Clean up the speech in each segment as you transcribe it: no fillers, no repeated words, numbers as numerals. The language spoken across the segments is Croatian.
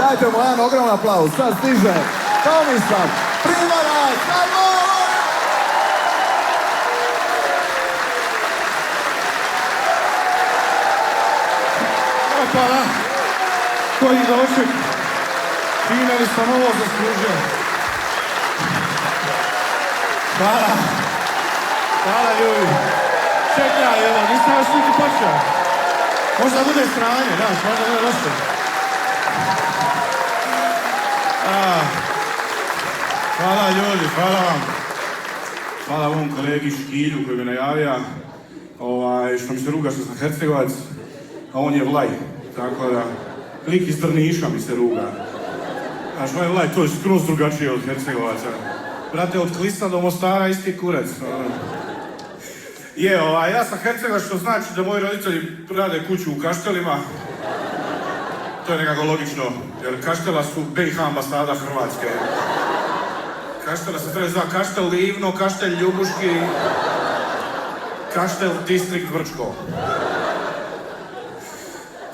Dajte mu jedan ogroman aplauz. Sad stiže Tomislav Primorac. Hvala. Koji doček. Time li sam ovo zaslužio. Hvala. Hvala ljudi. Čekaj, evo, nisam još niti počeo. Možda bude sranje, daš, možda bude loše. Hvala ljudi, hvala vam. Hvala ovom kolegi Škilju koji me najavija. Što mi se ruga što sam Hercegovac, a on je Vlaj. Tako da, lik iz Drniša mi se ruga. Znaš, moj Vlaj, to je skroz drugačije od Hercegovaca. Brate, od Klisa do Mostara isti kurac. Ja sam Hercegovac, što znači da moji roditelji rade kuću u Kaštelima. To je nekako logično, jer Kaštela su BiH ambasada Hrvatske. Kaštela se treba zvati Kaštel Livno, Kaštel Ljubuški, Kaštel Distrikt Vrčko.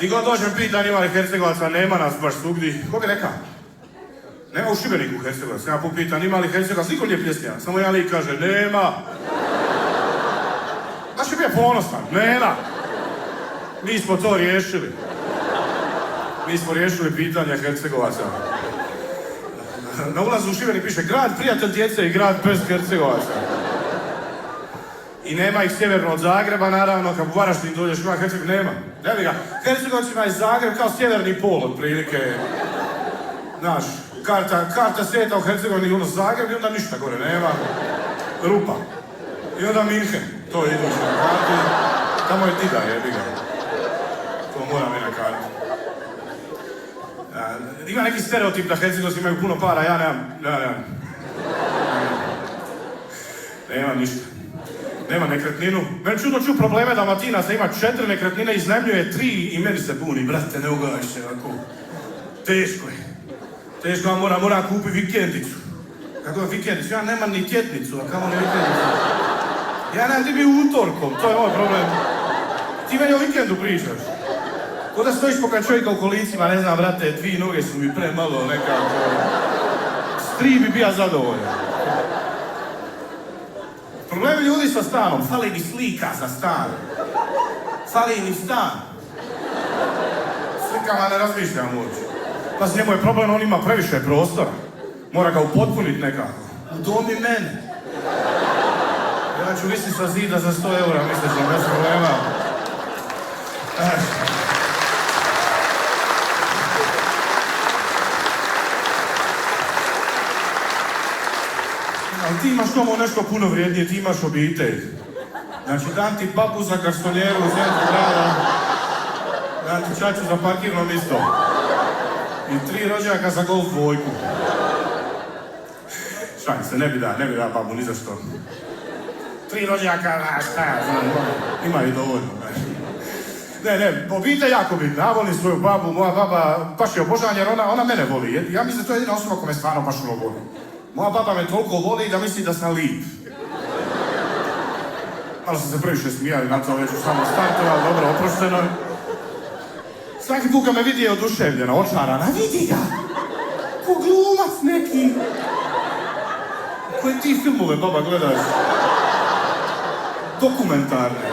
Di god dođem pitan ima li Hercegovaca, nema nas baš svugdje. Ko bi rekao? Nema u Šibeniku Hercegovaca. Ja pitan ima li Hercegovac, niko nije pljesnija. Samo jedan lik kaže, nema. Znaš je bio ponosan, nema. Mi smo to riješili. Mi smo riješili pitanja Hercegovaca. Na ulazu u Šibenik piše grad prijatelj djece i grad bez Hercegovaca. I nema ih sjeverno od Zagreba, naravno, kad u Varaždin dođeš ima Hercegovac, nema. Ne ga, Hercegovacima je Zagreb kao sjeverni pol, otprilike. Znaš, karta svijeta u Hercegovini, ono Zagreb i onda ništa gore, nema. Rupa. I onda Minhen, to je iduće na karti. Tamo je Dida, jebi ga. To moram i na karti. Ima neki stereotip da Hercegovci imaju puno para, ja nemam. Nemam ništa. Nema nekretninu. Meni čudno ču probleme da Dalmatinac ima 4 nekretnine, iznajmljuje 3 i meni se buni. Brate, ne ugaš se ovako. Teško je. Teško, moram kupiti vikendicu. Kako je vikendicu? Ja nemam ni tjetnicu, a kamo ne vikendicu. Ja nemam ti bi utorkom, to je moj problem. Ti meni o vikendu pričaš. Ko da stojiš pokaj čovjeka u kolicima, ne znam, brate, 2 noge su mi premalo nekako. S 3 bi bija zadovoljan. Problemi ljudi sa stanom, fali mi slika za stan. Fali mi stan. Slikama ne razmišljam uopće. Pa s njemu je problem, on ima previše prostora. Mora ga upotpuniti nekako. Udomi mene. Ja ću visiti sa zida za 100 eura, misliš da bez problema. Ali ti imaš tomu nešto puno vrijednije, ti imaš obitelj. Znači, dam ti babu za garsonjeru u centru grada, dam ti čaču za parkirno mjesto i 3 rođaka za golf dvojku. Šalim se, ne bi da babu ni za što. 3 rođaka, šta ja znam, ima i dovoljno. Ne, obitelj jako bitna, ja volim svoju babu, moja baba baš je obožavan jer ona mene voli. Ja mislim da to je jedina osoba koja me stvarno baš voli. Moja baba me toliko voli da misli da sam lip. Malo sam se previše smijali na to, već u samo startu, ali dobro, oprošteno. Svaki put kad me vidi je oduševljena, očarana, vidi ga! Ko glumac neki! Koje ti filmove, baba, gledaš? Dokumentarne.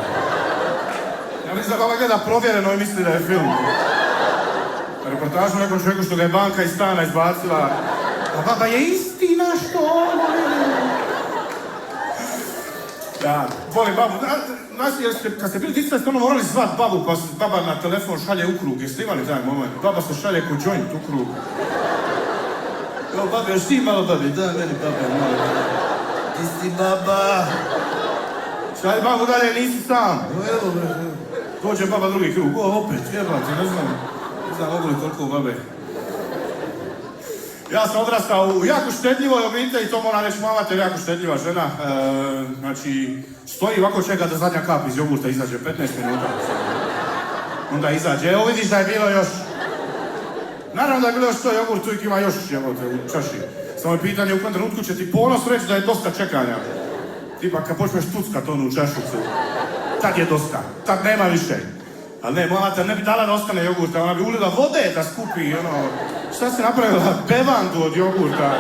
Ja mislim da baba gleda Provjereno i misli da je film. Reportažu nekom čovjeku što ga je banka iz stana izbacila. A baba je istina što ono je. Da, volim babu. Kad ste bili djeca, ste ono morali zvat babu, pa baba na telefon šalje u krug. Jeste imali taj moment? Baba se šalje ko joint u krug. Evo, babe, još ti malo babi? Da, meni babe, malo. Ti si baba. Šalje babu dalje, nisi sam. Evo, bre. Dođe baba drugi krug. O, opet, jebati, ne znam. Ne znam, mogu li toliko babe. Ja sam odrastao u jako štedljivoj obitelji, to moram reći, mama te jako štedljiva žena. Znači, stoji ovako čeka da zadnja kap iz jogurta izađe 15 minuta. Onda izađe, evo vidiš da je bilo još. Naravno da je bilo još to jogurt, uvijek ima još jebote u čaši. Samo je pitanje u kojem trenutku će ti ponos reći da je dosta čekanja. Tipa kad počneš tuckat onu čašicu, tad je dosta, tad nema više. Ali ne, moja mater ne bi dala da ostane jogurta, ona bi ulila vode da skupi, ono... Šta si napravila? Bevandu od jogurta.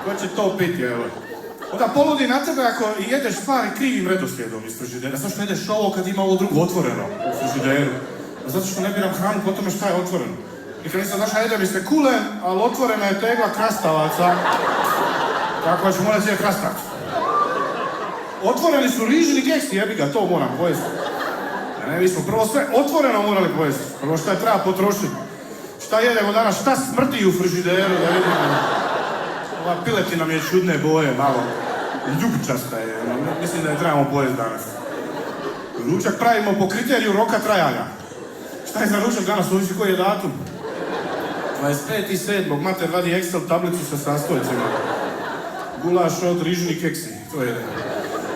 Ko će to piti, evo? Onda poludi na tebe ako jedeš stvari krivim redoslijedom iz frižidera. Zato što jedeš ovo kad ima ovo drugo otvoreno u frižideru. Zato što ne biram hranu po tome šta je otvoreno. Nikad nisam znaš, jedem iz kulen, ali otvorena je tegla krastavaca. Tako da ću morat zije krastavac. Otvoreni su rižni keksi, jebi ga, to moram pojesti. Ne, mi smo prvo sve otvoreno morali pojesti. Prvo šta je treba potrošiti. Šta jedemo danas, šta smrti u frižideru, da vidimo. Ova piletina mi je čudne boje, malo. Ljubčasta je, mislim da je trebamo pojesti danas. Ručak pravimo po kriteriju roka trajanja. Šta je za ručak danas, ovisi koji je datum? 25.7. Mater vadi Excel tablicu sa sastojcima. Gulaš od rižni keksi, to je.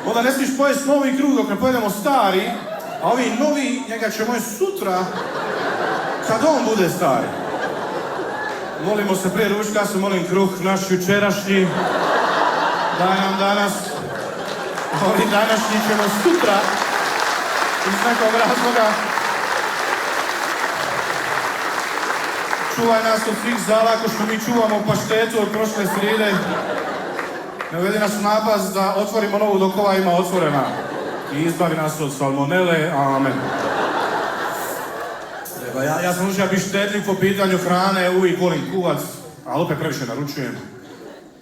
Onda ne smiješ pojesti novi kruh dok ne pojedemo stari, a ovi novi, njega ćemo jesti sutra, kad on bude stari. Molimo se prije ručka, se molim kruh naš jučerašnji. Daj nam danas. Ovi današnji ćemo sutra. Iz nekog razloga. Čuvaj nas od svih zala, ako što mi čuvamo paštetu od prošle srijede. Ne uvedi nas u napast da otvorimo novu dok ova ima otvorena. I izbavi nas od salmonele, amen. Ja sam učio biti štedljiv po pitanju hrane, uvijek volim kuvac, ali opet previše naručujem.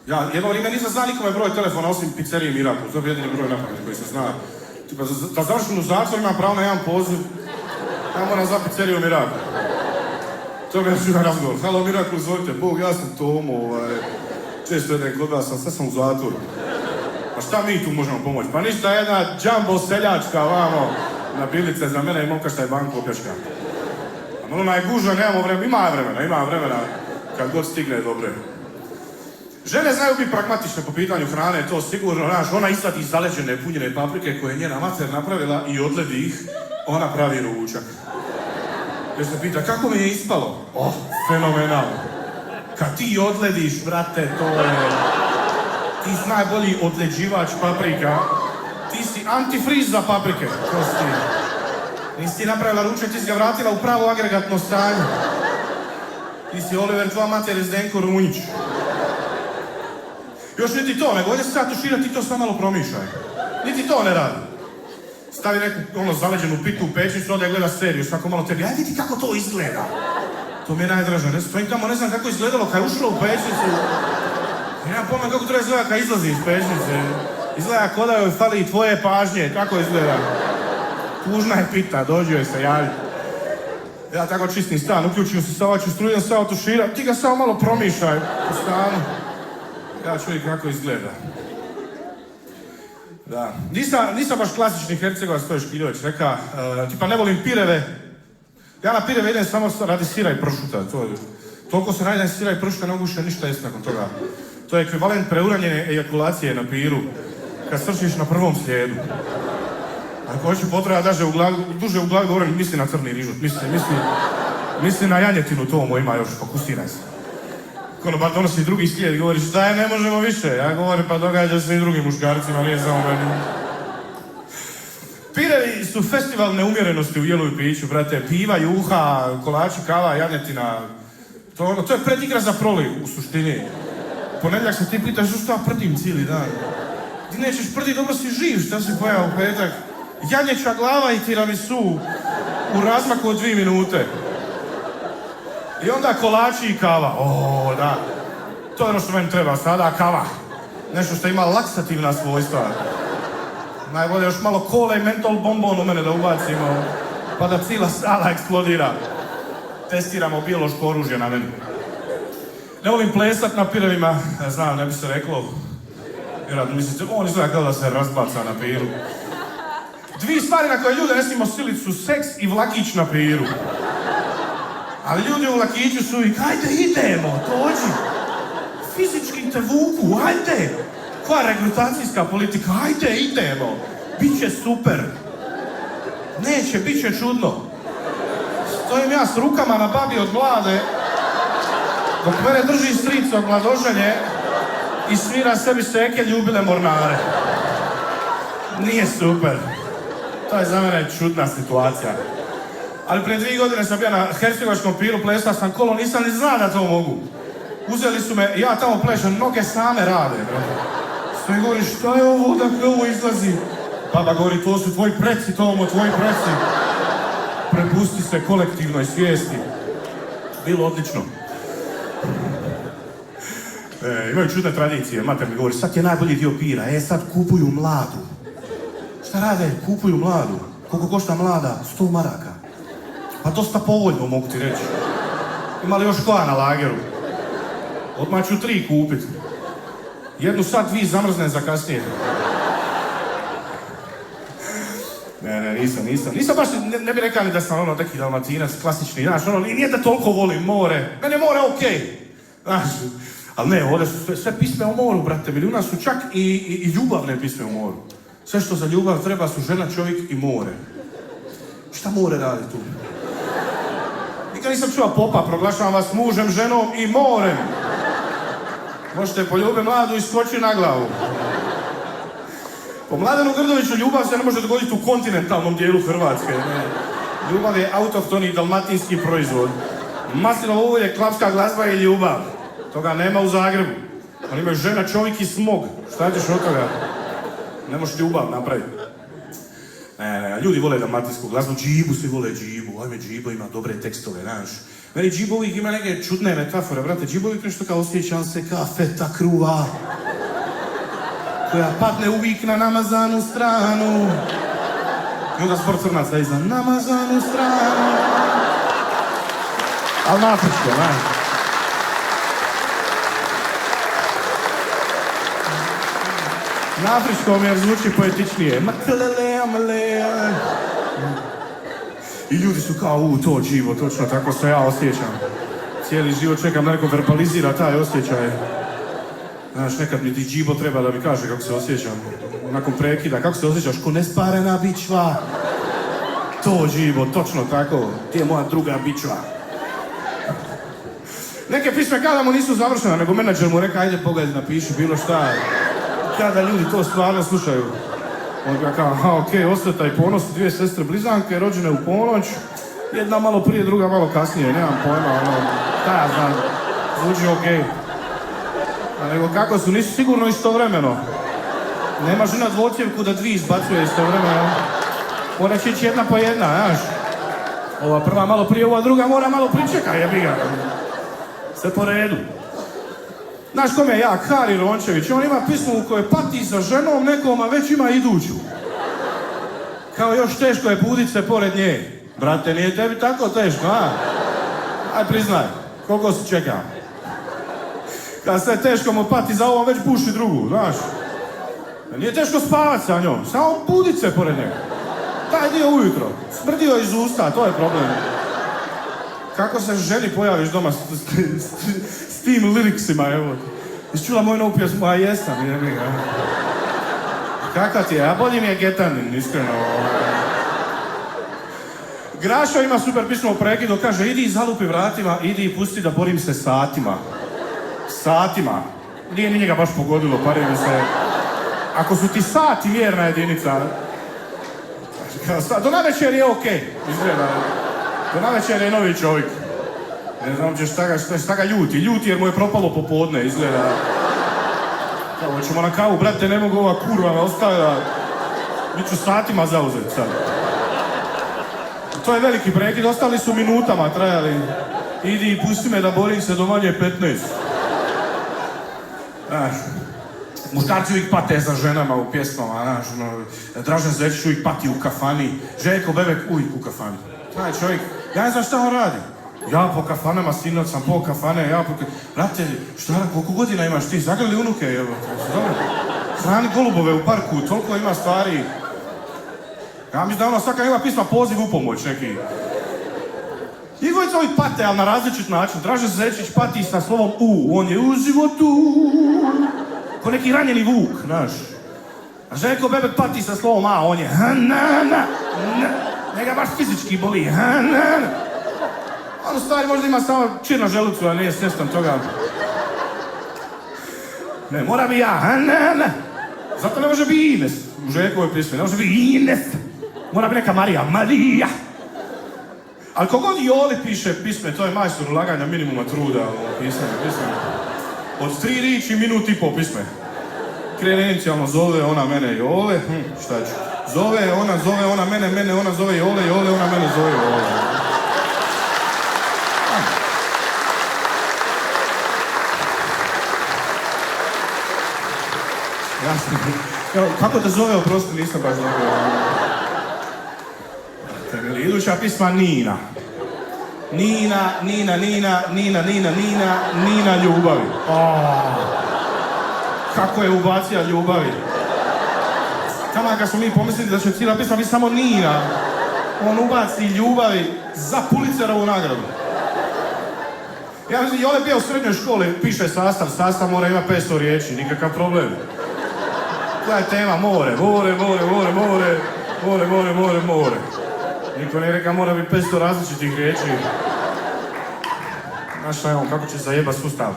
Ja jedno vrijeme nisam znao nikome broj telefona osim pizzerije Miracle, to je jedini broj na pamet koji se zna. Tipa, da završim u zatvor imam pravo na jedan poziv, ja moram za pizzeriju Miracle. To je još jedan razgovor. Halo Miracle, izvolite, Bog, ja sam Tomo, često jedem kod vas, sad sam u zatvoru. Pa šta mi tu možemo pomoći? Pa ništa, jedna džambo seljačka vamo na bilice za mene i momka šta je banku opljačka. Ona je gužva, nemamo vremena, ima vremena, kad god stigne dobro. Žene znaju biti pragmatične po pitanju hrane, to sigurno, znaš, ona izvadi zaleđene punjene paprike koje je njena mater napravila i odledi ih, ona pravi ručak. Jer se pita, kako mi je ispalo? Oh, fenomenalno. Kad ti odlediš, brate, to je... Ti si najbolji odleđivač paprika, ti si antifriz za paprike, to si ti. Nisi ti napravila ručak, ti si ga vratila u pravo agregatno stanje. Ti si Oliver, tvoja mater je Zdenko Runjić. Još niti to, nego ovdje se sad tušira, ti to sad malo promišljaj. Niti to ne radi. Stavi neku zaleđenu pitu u pećnicu, onda gleda seriju, svako malo tebi, aj vidi kako to izgleda. To mi je najdraže, ne stojim tamo, ne znam kako izgledalo kad je ušlo u pećnicu. Nemam pojma kako treba izgleda kad izlazi iz pećnice. Izgleda ko da joj fali i tvoje pažnje, kako izgleda. Tužna je pita, dođu joj se javi. Ja tako čistim stan, uključim se savaću strujem, se otuširam, ti ga samo malo promišljaj po stanu. Ja ću vidjeti kako izgleda. Da. Nisam baš klasični Hercegovac, to je Škiljović reka. Tipa ne volim pireve. Ja na pireve idem samo radi sira i pršuta. Toliko se najdem sira i pršuta, ne mogu više ništa jesti nakon toga. To je ekvivalent preuranjene ejakulacije na piru. Kad strčiš na prvom slijedu. Ako hoću potreba duže u glavi govorim, misli na crni rižut, misli na janjetinu, to ima još, fokusiraj se. Konobar donosi drugi slijed i govoriš, daj, ne možemo više. Ja govorim, pa događa se i drugim muškarcima, nije samo meni. Pirevi su festival neumjerenosti u jelu i piću, brate. Piva, juha, kolači, kava, janjetina. To je predigra za proliv, u suštini. Ponedjeljak se ti pitaš, što ja prdim cijeli dan? Ti nećeš prdi, dobro si živ, šta si pojao u petak? Janječa glava i tiramisu u razmaku od 2 minute. I onda kolači i kava. O, da. To je ono što meni treba sada, kava. Nešto što ima laksativna svojstva. Najbolje još malo kola i mentol bombon u mene da ubacimo, pa da cijela sala eksplodira. Testiramo biološko oružje na meni. Ne volim plesat na pirevima, znam, ne bi se reklo. Vjerojatno mislite, on izgleda kao da se razbaca na piru. 2 stvari na koje ljude ne smijemo silit su seks i vlakić na piru. Ali ljudi u vlakiću su i hajde idemo, dođi. Fizički te vuku, hajde. Koja regrutacijska politika, hajde idemo. Biće super. Neće, bit će čudno. Stojim ja s rukama na babi od glade, dok mene drži stric od mladoženje i svira sebi seke ljubile mornare. Nije super. To je za mene čudna situacija. Ali prije 2 godine sam bio na hercegovačkom piru, plesao sam kolo, nisam ni znao da to mogu. Uzeli su me, ja tamo plešem, noge same rade, brate. Sve govori, šta je ovo, odakle ovo izlazi? Baba govori, to su tvoji preci, Tomo, tvoji preci. Prepusti se kolektivnoj svijesti. Bilo odlično. Imaju čudne tradicije, mater mi govori, sad je najbolji dio pira, sad kupuju mladu. Šta rade? Kupuju mladu. Koliko košta mlada? 100 maraka. Pa dosta povoljno, mogu ti reći. Ima li još koja na lageru? Odmah ću 3 kupit. Jednu sad 2 zamrzne za kasnije. Ne, nisam baš, ne bi rekao ni da sam ono neki Dalmatinac, klasični, znaš, ono, nije da toliko volim more. Mene more okej. Znaš, ali ne, ovdje su sve pisme o moru, brate mili, u nas su čak i ljubavne pisme o moru. Sve što za ljubav treba su žena, čovjek i more. Šta more radi tu? Nikad nisam čuo popa, proglašavam vas mužem, ženom i morem. Možete poljubiti mladu i skoči na glavu. Po Mladenu Grdoviću ljubav se ne može dogoditi u kontinentalnom dijelu Hrvatske. Ne. Ljubav je autohtoni dalmatinski proizvod. Maslinovo ulje, klapska glazba i ljubav. Toga nema u Zagrebu. Oni imaju žena, čovjek i smog. Šta ćeš od toga? Ne možeš ljubav napraviti. Ne, ljudi vole dalmatinsku glazbu, džibu svi vole džibu. Ajme, džibo ima dobre tekstove, znaš. Meni džibo uvijek ima neke čudne metafore, brate. Džibo uvijek nešto kao osjećam se ka feta kruva. Koja padne uvijek na namazanu stranu. I onda sport crnaca iza namazanu stranu. Ali na afričko, znaš. Na afričkom jer zvuči poetičnije. Makalele, amalea. I ljudi su kao, to dživo, točno tako se ja osjećam. Cijeli život čekam da neko verbalizira taj osjećaj. Znaš, nekad mi ti džibo treba da mi kaže kako se osjećam. Nakon prekida, kako se osjećaš? Ko nesparena bičva. To džibo, točno tako. Ti je moja druga bičva. Neke pisme kada mu nisu završene, nego menadžer mu reka, ajde pogledaj, napiši bilo šta. Kada ljudi to stvarno slušaju. On ga kao, okej, Osveta i Ponos, 2 sestre blizanke, rođene u ponoć. Jedna malo prije, druga malo kasnije, nemam pojma, ono, šta ja znam, zvuči okej. Nego kako su, nisu sigurno istovremeno. Nema žena dvocjevku da 2 izbacuje istovremeno. Mora će ići jedna po jedna, znaš. Ova prva malo prije, ova druga mora malo pričekaj, jebi ga. Sve po redu. Znaš kome je jak? Hari Rončević. On ima pismo u kojoj pati sa ženom nekom, a već ima iduću. Kao još teško je budit se pored nje. Brate, nije tebi tako teško, a? Aj priznaj, koliko si čekao? Kad se teško mu pati za ovom, već puši drugu, znaš. Nije teško spavat sa njom, samo budit se pored njega. Taj dio ujutro, smrdio iz usta, to je problem. Kako se ženi pojaviš doma s tim liriksima, evo. Isčula moju novu pjesmu, a jesam, jebi ga. Kaka ti je, a bolji mi je Getanin, iskreno. Grašo ima super pismo u prekidu, kaže, idi i zalupi vratima, idi i pusti da borim se satima. Satima. Nije ni njega baš pogodilo, pari mi se. Ako su ti sati mjerna jedinica, do navečer je okej, izgleda. Do navečer je novi čovjek. Ne znam šta ga ljuti. Ljuti jer mu je propalo popodne, izgleda. Kao, ćemo na kavu, brate, ne mogu ova kurva me ostavila. Bit ću satima zauzet sad. To je veliki prekid, ostali su minutama trajali. Idi i pusti me da borim se do manje 15. Znaš, muškarci uvijek pate za ženama u pjesmama, znaš, ono, Dražen Zečić uvijek pati u kafani, Željko Bebek uvijek u kafani. Taj čovjek, ja ne znam šta on radi. Ja po kafanama, sinoć sam po kafane, Brate, šta, koliko godina imaš ti? Zagrali unuke, evo, dobro. Hrani golubove u parku, toliko ima stvari. Ja mislim da ono svaka ima pisma poziv u pomoć neki. I dvojica ovih pate, ali na različit način. Dražen Zečić pati sa slovom U, on je u životu. Ko neki ranjeni vuk, znaš. A Željko Bebek pati sa slovom A, on je ha-na-na. Njega baš fizički boli, ha-na-na. On u stvari možda ima samo čir na želucu, a nije svjestan toga. Ne, mora bi ja, ha-na-na. Zato ne može bi Ines. U Željkovoj pismi, ne može bi Ines. Mora bi neka Marija, Marija. Ali kogod Joli piše pisme, to je majstor ulaganja minimuma truda u pisanju. Od 3 riči minut i pol pisme. Krene inicijalno, zove ona mene Jole, šta ću? Zove ona mene ona zove Jole, ona mene zove Jole. Jasno. Kako te zove, oprosti, nisam baš dobro. Iduća pisma Nina. Nina ljubavi. Kako je ubacija ljubavi. Tamo kad smo mi pomislili da će cijela pisma biti samo Nina, on ubaci ljubavi za Pulitzerovu nagradu. Ja mislim, Jole bio u srednjoj školi, piše sastav mora ima 500 riječi, nikakav problem. Koja je tema? More. Niko ne reka mora biti 500 različitih riječi. Znaš šta je on, kako će zajebat sustav.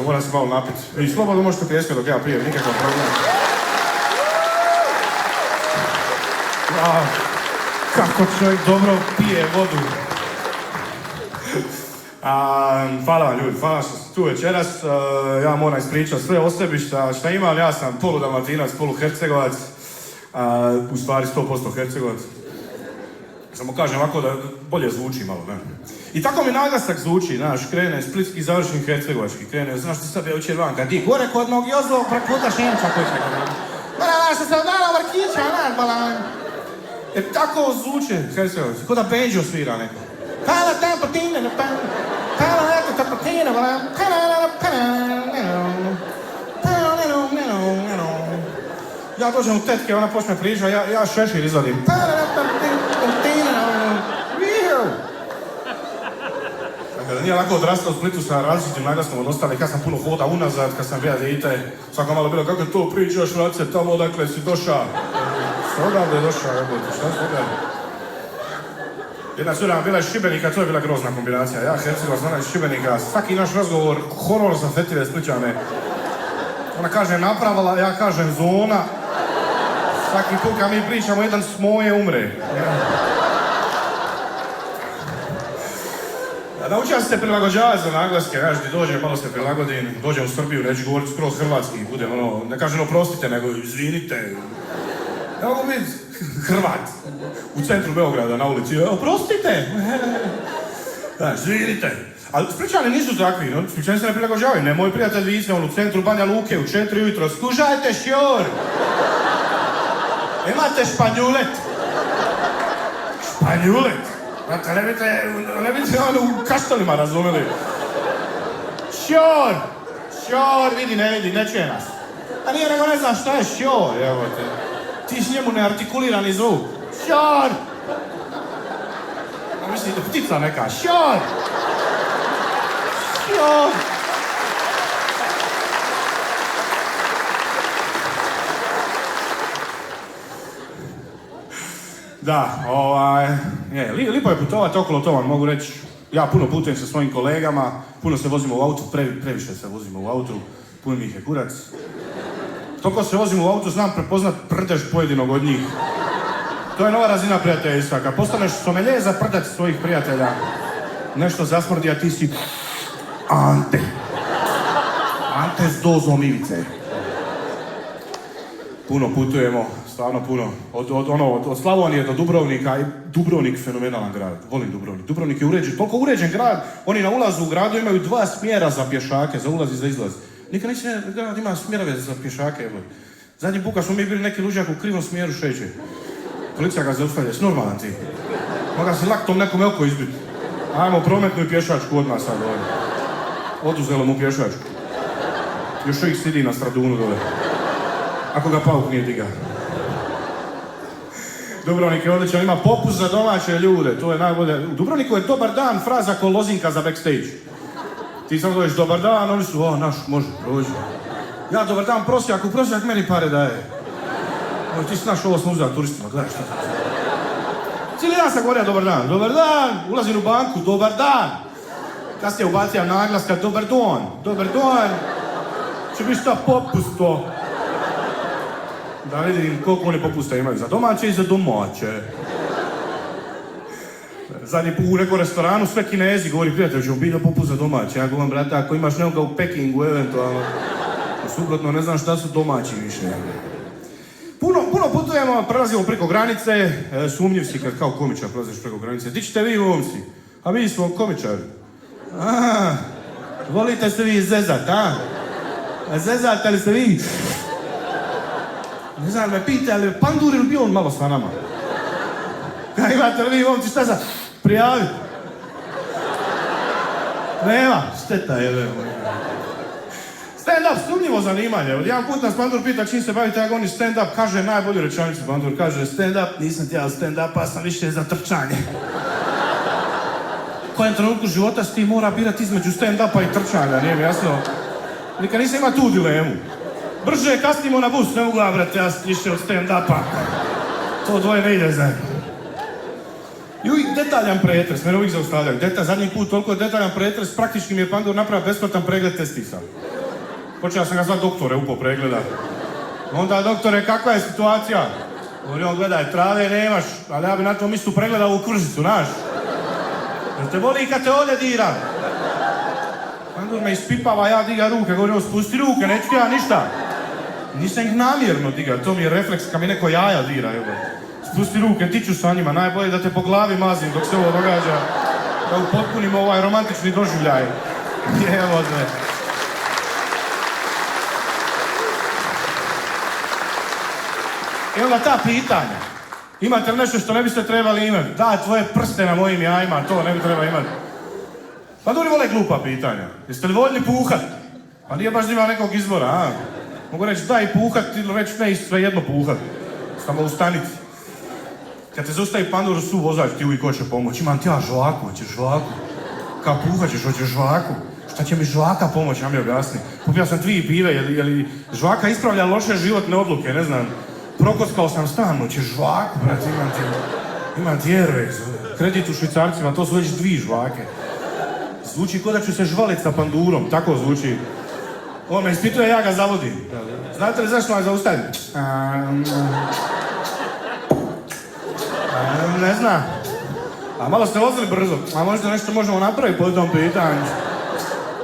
Moram se malo napiti. I slobodno možete pljeskat dok ja pijem, nikakav problem. Kako čovjek dobro pije vodu. Hvala vam ljudi, hvala što ste tu večeras. Ja moram ispričati sve o sebi šta imam. Ja sam poludalmatinac, poluhercegovac. U stvari 100% Hercegovac. Samo kažem ovako da bolje zvuči malo, ne? I tako mi naglasak zvuči, znaš, krene splitski, završim hercegovački, krene, znaš ti sad je učer vanka, di gore kod mog Jozlov, prekuta Šemča koji će kada. Bala, što sam dala Markića, ne, bala. Jer tako zvuče hercegovački, kod da Benjo svira neko. Kala tempo tine, ne pam, kala neko tempo tine, bala, ja dođem u tetke, ona počne priča, ja šešir izvadim. Dakle, nije lako odrastao u Splitu sa različitim naglaskom od ostalih, kad sam puno hoda unazad, kad sam bio dijete, svako malo bilo, kako to pričaš, Race, tamo odakle si došao? Što odavde došao, jebote, šta si odavde? Jedna cura bila iz Šibenika, to je bila grozna kombinacija. Ja, Hercegovac, ona iz Šibenika, svaki naš razgovor, horor za fetive Spličane. Ona kaže napravila, ja kažem zona. Svaki put kad mi pričamo, jedan s moje umre. Naučio sam se prilagođavati za naglaske, znaš, ti dođem, malo se prilagodim, dođem u Srbiju, neću govoriti skroz hrvatski, budem ono, ne kažem oprostite, nego izvinite. Ja mogu biti Hrvat, u centru Beograda, na ulici, oprostite! Da, izvinite. Ali Spličani nisu takvi, no? Spličani se ne prilagođavaju. Ne, moj prijatelj vice, on u centru Banja Luke, u 4 ujutro, skužajte šjor! Imate španjulet! Španjulet? Znate, ne biste ono u kaštonima razumeli. Šjor! Šjor, vidi, ne čuje nas. A nije nego ne znam šta je šjor, evo te. Ti s njemu neartikulirani zvuk. Šjor! A misli, ptica neka, šjor! Šjor! Da, lipo je putovati okolo, to vam mogu reći. Ja puno putujem sa svojim kolegama, puno se vozimo u autu, previše se vozimo u autu, puno mi ih je kurac. Toliko se vozimo u autu, znam prepoznat prdež pojedinog od njih. To je nova razina prijateljstva. Kad postaneš somelje za prdež svojih prijatelja, nešto zasmrdi, a ti si Ante. Ante s dozom ivice. Puno putujemo, stvarno puno. Od Slavonije do Dubrovnika. Dubrovnik fenomenalan grad. Volim Dubrovnik. Dubrovnik je uređen, toliko uređen grad. Oni na ulazu u gradu imaju 2 smjera za pješake, za ulaz i za izlaz. Nikad nisi grad ima smjerove za pješake. Evo. Zadnji put kad smo mi bili neki luđak u krivom smjeru šeće. Policija ga zaustavlja, s normalan ti. Moga si laktom nekome oko izbiti. Ajmo prometnu i pješačku odmah sad ovdje. Oduzelo mu pješačku. Još uvijek sidi na Stradunu dole. Ako ga pauk nije diga. Dubrovnik je odličan, ima popust za domaće ljude, to je najbolje. U Dubrovniku je dobar dan fraza ko lozinka za backstage. Ti samo dođeš dobar dan, oni su, naš, može, prođi. Ja dobar dan prosjaku, prosjak meni pare daje. Ti znaš, ovo smo uzeli turistima, gledaj šta to. Cijeli dan sam govorio dobar dan, ulazim u banku, dobar dan. Kasnije ubacija naglaska, dobar dan, će biti šta popust to. Da vidim koliko oni popusta imaju za domaće i za domaće. zadnji put u nekom restoranu, sve Kinezi, govori prijatelj, ćemo biti poput za domaće. Ja govorim, brate, ako imaš nekoga u Pekingu, eventualno, suprotno, ne znam šta su domaći više. Puno putujemo, prelazimo preko granice, sumnjiv si kad kao komičar prelaziš preko granice. Di ćete vi, momci? A mi smo komičari. Volite se vi zezat, a? Zezate li se vi? Ne znam, me pita, ali Pandur ili bio on malo sa nama? Kaj imate li vi, momci, šta za? Prijavi. Nema, šteta je. Stand-up, sumnjivo zanimanje. Jedan put nas Pandur pita čim se bavite, ja govorim stand-up, kaže najbolju rečanicu. Pandur kaže stand-up, nisam htjela stand-up, sam više za trčanje. U kojem trenutku života si ti mora birati između stand-upa i trčanja, nije mi jasno. Nikad nisam ima tu dilemu. Brže kasnimo na bus, ne mogu brate, ja sam više od stand-upa. To dvoje ne ide zajedno. I uvijek detaljan pretres, mene uvijek zaustavljaju. Zadnji put toliko je detaljan pretres, praktički mi je Pandur napravio besplatan pregled testisa. Počeo sam ga zvati doktore upo pregleda. Onda, doktore, kakva je situacija? Govori on, gledaj, trave nemaš, ali ja bi na tom istu pregledao u kvržicu, znaš. Jer te boli kad te ovdje dira. Pandur me ispipava, ja diga ruke, govori on, spusti ruke, neću ja ništa. Nisam ih namjerno diga, to mi je refleks kad mi neko jaja dira, evo. Spusti ruke, tiču sa njima, najbolje da te po glavi mazim dok se ovo događa. Da upotpunimo ovaj romantični doživljaj. Evo te. I onda ta pitanja. Imate li nešto što ne biste trebali imati? Da, tvoje prste na mojim jajima, to ne bi trebalo imati. Pa duri vole glupa pitanja. Jeste li voljni puhat? Pa nije baš ima nekog izbora, a? Mogu reći daj puhat ili reći ne, svejedno puhat. Samo u stanici. Kad te zaustavi Pandur su vozač, ti uvijek hoće pomoći. Imam ti ja žvaku, hoćeš žvaku? Kao puhat ćeš, hoćeš žvaku? Šta će mi žvaka pomoći, ja mi objasni. Popio sam 2 pive, je li žvaka ispravlja loše životne odluke, ne znam. Prokockao sam stan, hoćeš žvaku, brate, imam ti Airways. Kredit u Švicarcima, to su već 2 žvake. Zvuči ko da ću se žvalit sa Pandurom, tako zvuči. On me ispituje, ja ga zavodim. Znate li zašto vas zaustavim? Ne znam. A malo ste vozili brzo. A možda nešto možemo napraviti po tom pitanju.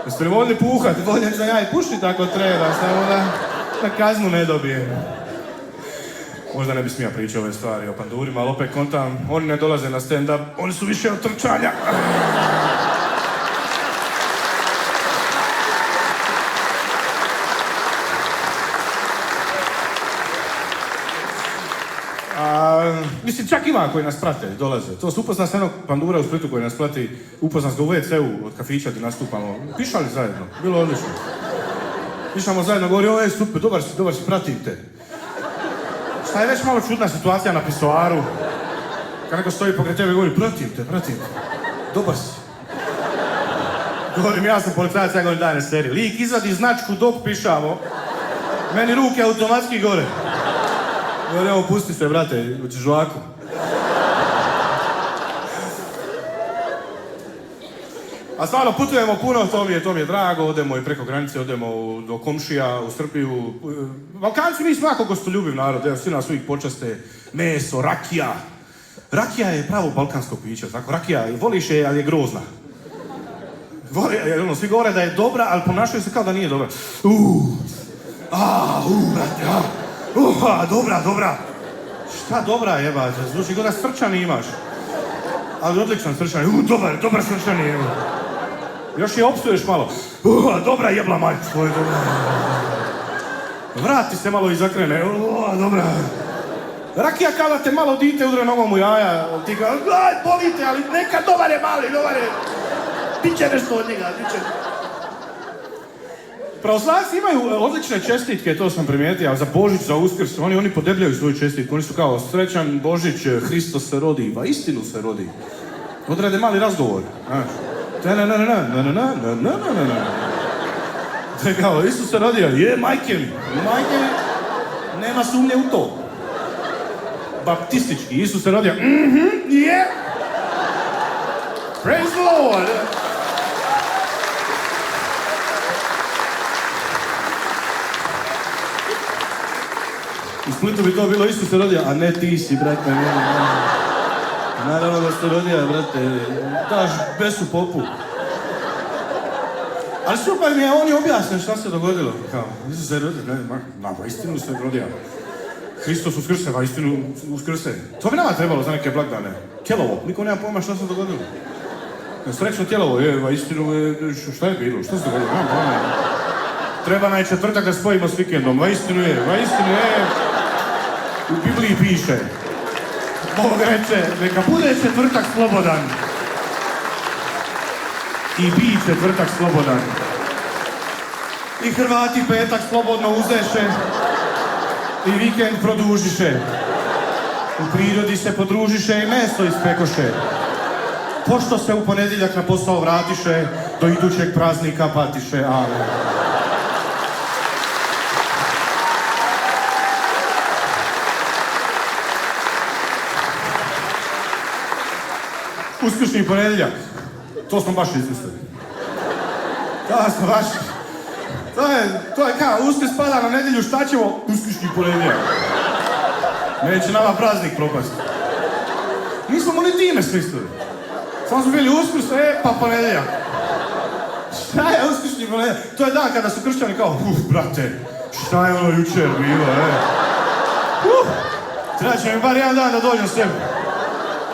Jeste li voljni puhati? Voljni da ja i pušiti ako treba, samo da kaznu ne dobijem. Možda ne bi smija pričati ove stvari o Pandurima, ali opet kontam, oni ne dolaze na stand-up, oni su više od trčanja. Mislim, čak ima koji nas prate, dolaze. To su upozna s jednog Pandura u Splitu koji nas prati, upozna s ga u WC-u od kafića gdje nastupamo. Pišali zajedno, bilo odlično. Pišamo zajedno, govori, ovo je super, dobar si, pratim te. Šta je već malo čudna situacija na pisoaru. Kad neko stoji pokraj tebe i govori, pratim te, dobar si. Govorim, ja sam policajac, ja govorim, daj ne seri. Lik izvadi značku dok pišamo, meni ruke automatski gore. Govorim, evo, pusti se, brate, hoćeš žvaku. A stvarno, putujemo puno, to mi je drago, odemo i preko granice, odemo do komšija, u Srbiju. Balkanci, mi smo jako gostoljubiv narod, evo, svi nas uvijek počaste, meso, rakija. Rakija je pravo balkansko piće, tako, rakija, voliš je, ali je grozna. Svi govore da je dobra, ali ponašaju se kao da nije dobra. Brate, dobra. Šta dobra jebate, zvuči kao da srčani imaš. Ali odličan srčani, dobar srčani, evo. Još je opsuješ malo. Dobra jebla majč, tvoj, dobra. Vrati se malo i zakrene, dobra. Rakija kao da te malo dite udre nogom u jaja, ti kao, bolite, ali neka dobar je mali, Biće nešto od njega, biće. Pravoslavci imaju odlične čestitke, to sam primijetio, za Božić, za Uskrs, oni podebljaju svoju čestitku, oni su kao srećan Božić, Hristos se rodi, va istinu se rodi. Odrade mali razgovor, znaš. To je kao, Isus se rodio, je, majke mi, nema sumnje u to. Baptistički, Isus se rodio, je. Praise the Lord. U Splitu bi to bilo Isus se rodio, a ne ti si, brate, Naravno da ste rodija, brate, daš besu popu. Ali super mi je, on je objasnio šta se dogodilo. Kao, Isus se rodio, pa istinu se rodio. Hristos uskrse, pa istinu uskrse. To bi nama trebalo za neke blagdane. Kelovo, niko nema pojma šta se dogodilo. Srećno tjelovo, pa istinu, šta je bilo, šta se dogodilo, nema pojma. Treba nam je četvrtak da spojimo s vikendom, pa istinu je. U Bibliji piše. Bog reče, neka bude četvrtak slobodan. I bi četvrtak slobodan. I Hrvati petak slobodno uzeše. I vikend produžiše. U prirodi se podružiše i meso ispekoše. Pošto se u ponedjeljak na posao vratiše, do idućeg praznika patiše. Amen. Uskršnji ponedjeljak. To smo baš izmislili. To je kao, Uskrs pada na nedjelju, šta ćemo? Uskršnji ponedjeljak. Neće nama praznik propasti. Nismo mu ni time smislili. Samo smo bili Uskrs, pa ponedjeljak. Šta je uskršnji ponedjeljak? To je dan kada su kršćani kao, brate, šta je ono jučer bilo, Treba će mi bar jedan dan da dođem s tebi.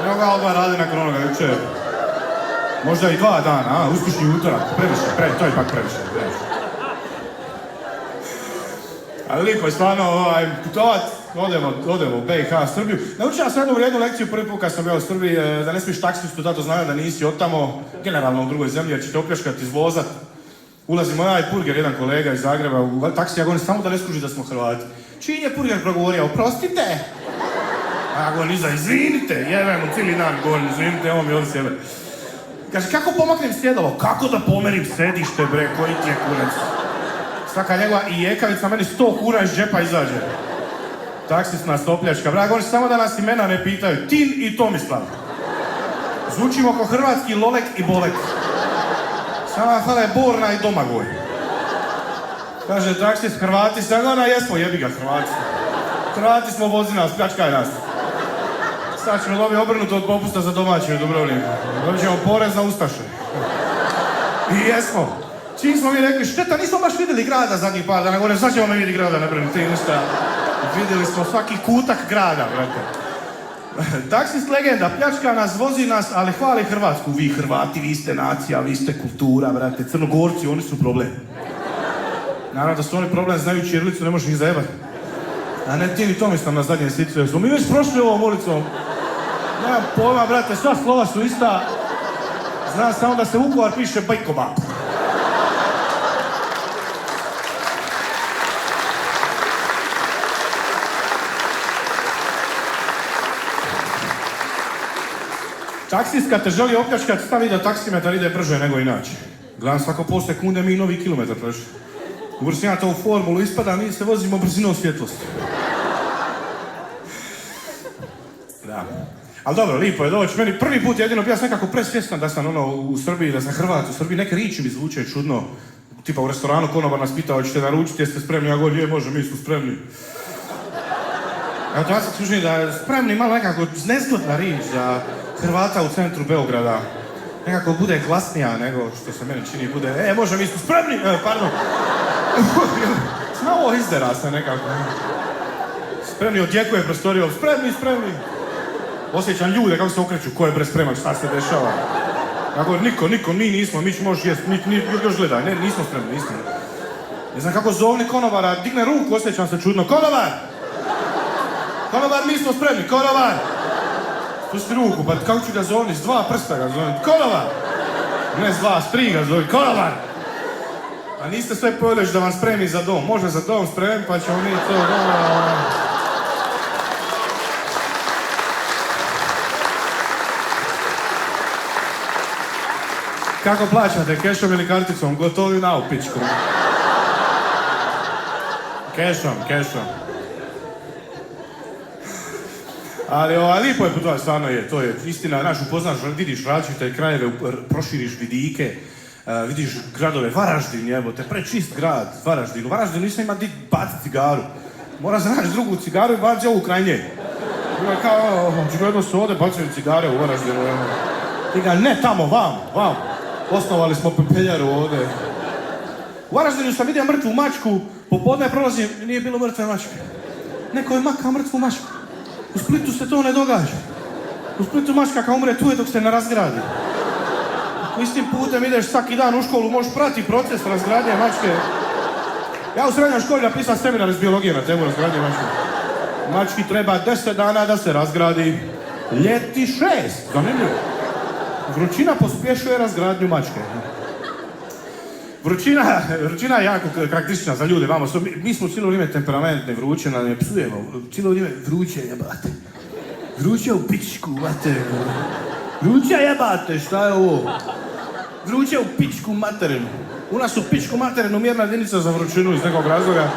Evo ga odmah radi nakon onoga jučer. Možda i 2 dana, uskršnji utorak, previše, to je ipak previše. Ali lipo je stvarno putovat, odemo u BiH, Srbiju. Naučila sam jednu vrijednu lekciju prvi put kad sam bio u Srbiji, da ne smiješ taksistu da to znaju da nisi od tamo, generalno u drugoj zemlji, jer će te opljačkati, izvozat. Ulazimo ja i Purger, jedan kolega iz Zagreba, u taksi, ja govorim samo da ne skuži da smo Hrvati. Čin je Purger progovorio, oprostite? A govorim, izvinite, jebem u cijeli dan, govorim, izvinite, ovo mi ovdje sjebe. Kaže, kako pomaknem sjedalo? Kako da pomerim sedište, bre, koji ti je kurac? Svaka njegova i jekavica meni 100 kuna iz džepa izađe. Taksist nas opljačka. Bra, govorim, samo da nas imena ne pitaju. Tin i Tomislav. Zvučimo ko hrvatski Lolek i Bolek. Sama fale Borna i Domagoj. Kaže, taksist, Hrvati, sad ona jesmo, jebi ga, Hrvati. Hrvati smo, vozi nas, pljačkaj nas. Sad ćemo dobiti obrnuto od popusta za domaće u Dubrovniku. Dobit ćemo porez na ustaše. I jesmo. Čim smo mi rekli, šteta, nismo baš vidjeli grada zadnjih par dana. Govorim, sad ćemo mi vidjeti grada, ne brinite ništa. Vidjeli smo svaki kutak grada, brate. Taksist legenda, pljačka nas, vozi nas, ali hvali Hrvatsku. Vi Hrvati, vi ste nacija, vi ste kultura, brate. Crnogorci, oni su problem. Naravno da su oni problem, znaju ćirilicu, ne možeš ih zajebati. A ne ti ni Tomislav na zadnje sicu, smo mi već prošli ovom ulicom. Nemam pojma, brate, sva slova su ista. Znam samo da se Vukovar piše Bajkoba. Taksist kad te želi opljačkat, stavi da taksimetar ide brže nego inače. Gledam, svako pol sekunde mi novi kilometar prešli. Uvrstim ja to u formulu, ispada, mi se vozimo brzinom svjetlosti. Da. Ali dobro, lipo je doći. Meni prvi put jedino bio sam nekako presvjestan da sam u Srbiji, da sam Hrvat u Srbiji. Neke riječi mi zvuče čudno. Tipa u restoranu konobar nas pitao, hoćete naručiti, jeste spremni? Ja govorim, je, može, mi smo spremni. Evo to ja sam služio da je spremni malo nekako nezgodna riječ za Hrvata u centru Beograda. Nekako bude glasnija nego što se meni čini bude. Može, mi smo spremni! Pardon. Malo izdera se nekako. Spremni odjekuje prostorijom. Spremni! Osjećam ljude kako se okreću. Ko je bre spreman, šta se dešava? Ja govorim, niko, mi nismo, mi ću možeš jest, još gledaj. Ne, nismo spremni, nismo. Ne znam kako zovni konobara, digne ruku, osjećam se čudno. Konobar! Konobar, mi smo spremni, konobar! Pusti ruku, pa kako ću ga zovni, s 2 prsta ga zovni. Konobar! Ne s 2, s 3 ga zovni. Konobar! A niste sve pojeli da vam spremi za dom. Može za dom spremi, pa ćemo mi to Kako plaćate, kešom ili karticom? Gotovi na upičku. Kešom. Ali lipo je putovati, stvarno je, to je istina, znaš, upoznaš, vidiš različite krajeve, proširiš vidike, vidiš gradove, Varaždin, jebote, prečist grad, Varaždin. U Varaždinu nisam ima di baciti cigaru. Mora se naći drugu cigaru i baciti ovu kraj nje. Kao, očigledno su ovdje bacili cigare u Varaždinu. I ga, ne tamo, vam. Osnovali smo pepeljaru ovdje. U Varaždinu sam vidio mrtvu mačku, popodne prolazim, nije bilo mrtve mačke. Neko je makao mrtvu mačku. U Splitu se to ne događa. U Splitu mačka kad umre tu je dok se ne razgradi. Istim putem ideš svaki dan u školu, možeš pratiti proces razgradnje mačke. Ja u srednjoj školi napisam seminar iz biologije na temu razgradnje mačke. Mački treba 10 dana da se razgradi. Ljeti 6. Zanimljivo. Vrućina pospješuje razgradnju mačke. Vrućina je jako karakteristična za ljude. Mi smo cijelo vrijeme temperamentne, vruće, ne psujemo. Cijelo vrijeme vruće jebate. Vruće u pičku, materinu. Vruće jebate, šta je ovo? Vruće u pičku materinu. U nas u pičku materinu mjerna jedinica za vrućinu iz nekog razloga.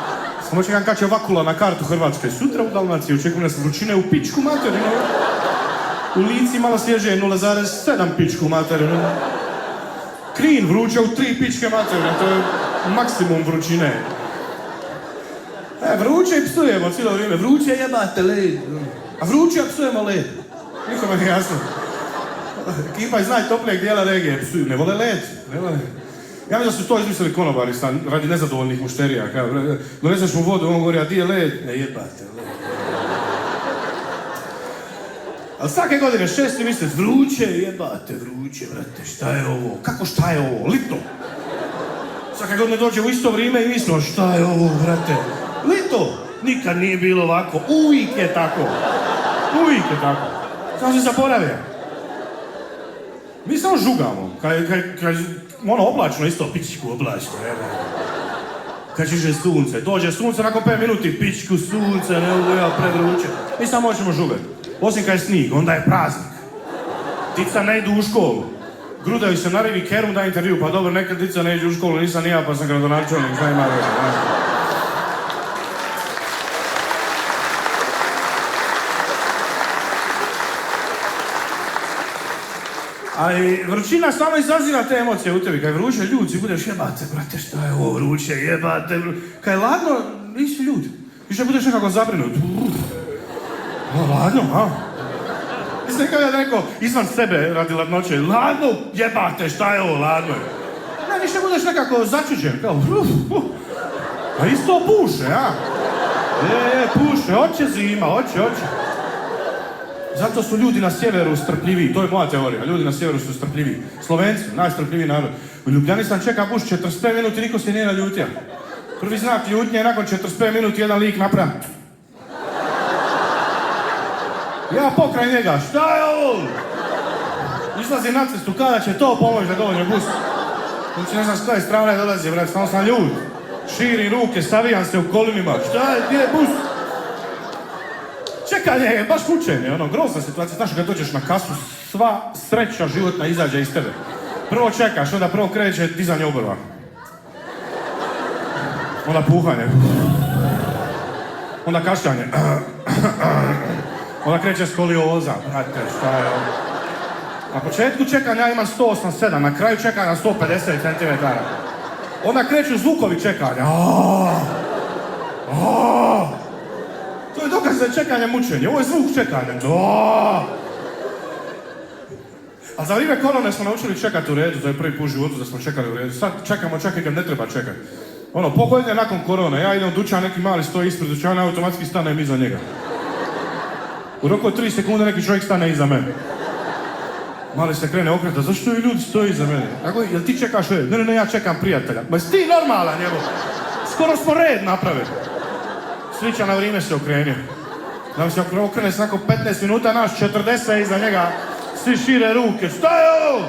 Samo čekam kad će vakula na kartu Hrvatske. Sutra u Dalmaciji očekujem nas vrućine u pičku materinu. U Lici malo svježije 0,7 pičku materinu. Knin vruće u 3 pičke materine, to je maksimum vrućine. Vruće i psujemo cijelo vrijeme. Vruće jebate led. A vruće psujemo led. Nikome nije jasno. Ekipa iz najtoplijeg dijela regije psuju. Ne vole led. Ne vole. Ja mislim da su to izmislili konobari radi nezadovoljnih mušterija. Doneseš mu vodu, on govori, a di je led? Ne jebate led. Ali svake godine, 6. mjesec, vruće jebate, vruće, brate, šta je ovo? Kako šta je ovo? Lito! Svake godine dođe u isto vrijeme i mislimo, šta je ovo, brate? Lito! Nikad nije bilo ovako, uvijek je tako. Uvijek je tako. Samo se zaboravlja. Mi samo žugamo, kad ono oblačno isto, pičku oblačno, kad čiže sunce, dođe sunce nakon 5 minuti, pičku sunce, ne mogu ja predruče. Mi samo hoćemo žugati. Osim kad je snig, onda je praznik. Dica ne idu u školu. Grudaju se na rivi Kerum da intervju, pa dobro, nekad dica ne idu u školu, nisam ni ja, pa sam gradonačelnik, šta ima veze. Ali vrućina samo izaziva te emocije u tebi. Kad je vruće, ljudi budeš jebate, brate, šta je ovo vruće, jebate. Kad je ladno, nisi ljudi. Više budeš nekako zabrinut. Ladno, a? Mislim kao da neko izvan sebe radi ladnoće. Ladno, jebate, šta je ovo, ladno je. Ne, više budeš nekako začuđen, kao a isto puše, a? Puše, hoće zima, hoće. Zato su ljudi na sjeveru strpljiviji, to je moja teorija, ljudi na sjeveru su strpljiviji. Slovenci, najstrpljiviji narod. U Ljubljani sam čeka buš 45 minuti, niko se nije naljutio. Prvi znak ljutnje je nakon 45 minuti jedan lik napravim. Ja pokraj njega, šta je ovo? Izlazi na cestu, kada će to pomoći da dođe bus? Znači ne znam s koje strane dolazi, brat, samo sam ljud. Širi ruke, savijam se u kolinima, šta je, gdje je bus? Čekanje je baš mučenje, ono, grozna situacija, znaš kad dođeš na kasu, sva sreća životna izađe iz tebe. Prvo čekaš, onda prvo kreće dizanje obrva. Onda puhanje. Onda kašljanje. Onda kreće skolioza, brate, šta je ovo? Na početku čekanja imam 187, na kraju čekanja 150 cm. Onda kreću zvukovi čekanja. To je dokaz da je čekanje mučenje, ovo je zvuk čekanja. A za vrijeme kolone smo naučili čekati u redu, to je prvi put u životu da smo čekali u redu. Sad čekamo čak i kad ne treba čekati. Ono, pogodine nakon korone, ja idem u dućan, neki mali stoji ispred dućana, automatski stanem iza njega. U roku od 3 sekunde neki čovjek stane iza mene. Mali se krene okreta, zašto i ljudi stoji iza mene? Tako, jel ti čekaš red? Ne, ja čekam prijatelja. Ma jesi ti normalan, evo? Skoro smo red napravili. Sličan na vrijeme se okrenio. Da mi se okrene se nakon 15 minuta, naš 40 iza njega, svi šire ruke. Šta je ovo?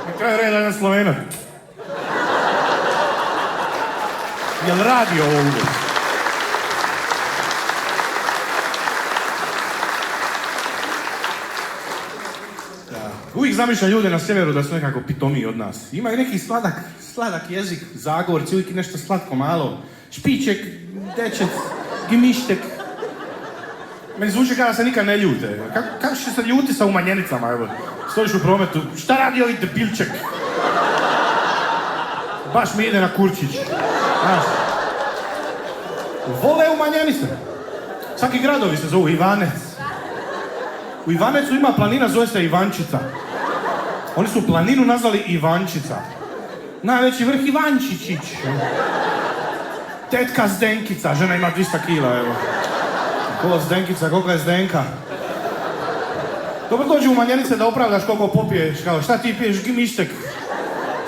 Na kraju reda jedan Slovenac. Jel radi ovo ovdje? Uvijek zamišljam ljude na sjeveru da su nekako pitomiji od nas. Imaju neki sladak jezik, Zagorci, uvijek nešto slatko malo. Špiček, dečec, gmištek. Meni zvuči kada se nikad ne ljute. Kako će se ljuti sa umanjenicama, evo? Stojiš u prometu, šta radi ovaj debilček? Baš mi ide na kurčić. Znaš. Vole umanjenice. Svaki gradovi se zovu Ivanec, U Ivanecu ima planina, zove se Ivančica. Oni su planinu nazvali Ivančica. Najveći vrh Ivančičić. Tetka Zdenkica, žena ima 200 kila, evo. Ko Zdenkica, koliko je Zdenka? Dobro dođi u Manjenice da opravdaš koliko popiješ, kao šta ti piješ, gimištek.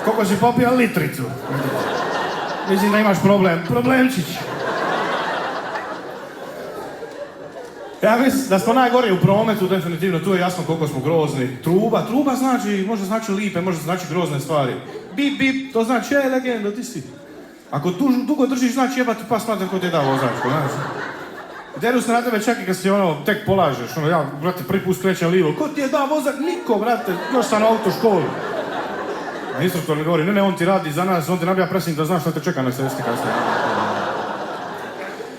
Koliko si popija litricu. Mislim da imaš problemčić. Ja mislim da smo najgori u prometu, definitivno, tu je jasno koliko smo grozni. Truba znači, može znači lipe, može znači grozne stvari. Bip, bip, to znači, legendo, ti si. Ako dugo držiš, znači jebati pa smatram ko ti je dao vozačku, znaš. Deru se na tebe čak i kad si tek polažeš, ja, brate, prvi put skrećem livo, ko ti je dao vozak? Niko, brate, još sam na autoškolu. A instruktor mi govori, ne, on ti radi za nas, on ti nabija presing da znaš što te čeka na cesti kasnije.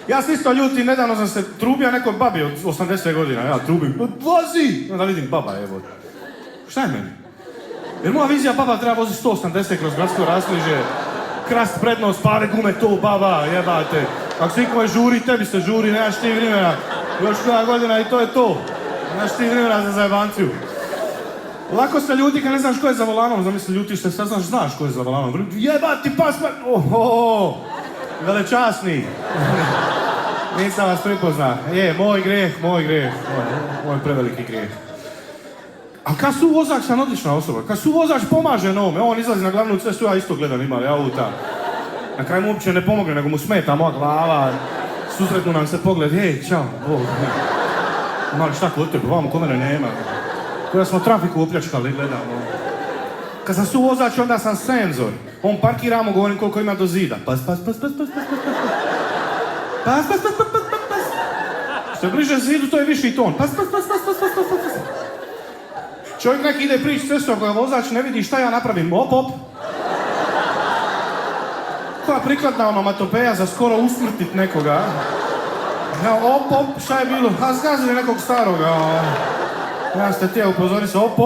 Ja sam isto ljuti, nedavno sam se trubio nekoj babi od 80 godina, ja trubim, vozi! Onda vidim, baba, evo. Šta je meni? Jer moja vizija, baba treba vozi 180 kroz gradsko raskrižje, krast prednost, pare gume tu, baba, jebate. Ako si ikome žuri, tebi se žuri, nemaš ti vremena. Još koja godina i to je to. Nemaš ti vremena za zajebanciju. Lako se ljuti kad ne znaš ko je za volanom, zamisli ljutiš se, sad znaš ko je za volanom. Jebati pasma! Oho! Velečasni! Nisam vas pripozna. Je, moj grijeh. Moj preveliki grijeh. A kad su vozač sam odlična osoba. Kad su vozač pomaže na ovome, on izlazi na glavnu cestu, ja isto gledam imali auta. Na kraju mu uopće ne pomogne, nego mu smeta moja glava. Susretnu nam se pogled, hej, čao, Bog. Imali šta kod tebe, vamo kod mene nema. Kada smo trafiku opljačkali, gledamo. Kad sam suvozač, onda sam senzor. On parkiramo, govorim koliko ima do zida. Pas. Što je bliže zidu, to je viši ton. Pas. Čovjek neki ide prići cestom, koja vozač ne vidi šta ja napravim. Op. Koja prikladna onomatopeja za skoro usmrtit nekoga. Ja, op, šta je bilo? A zgazili nekog staroga. Ja ste htio upozoriti se, op.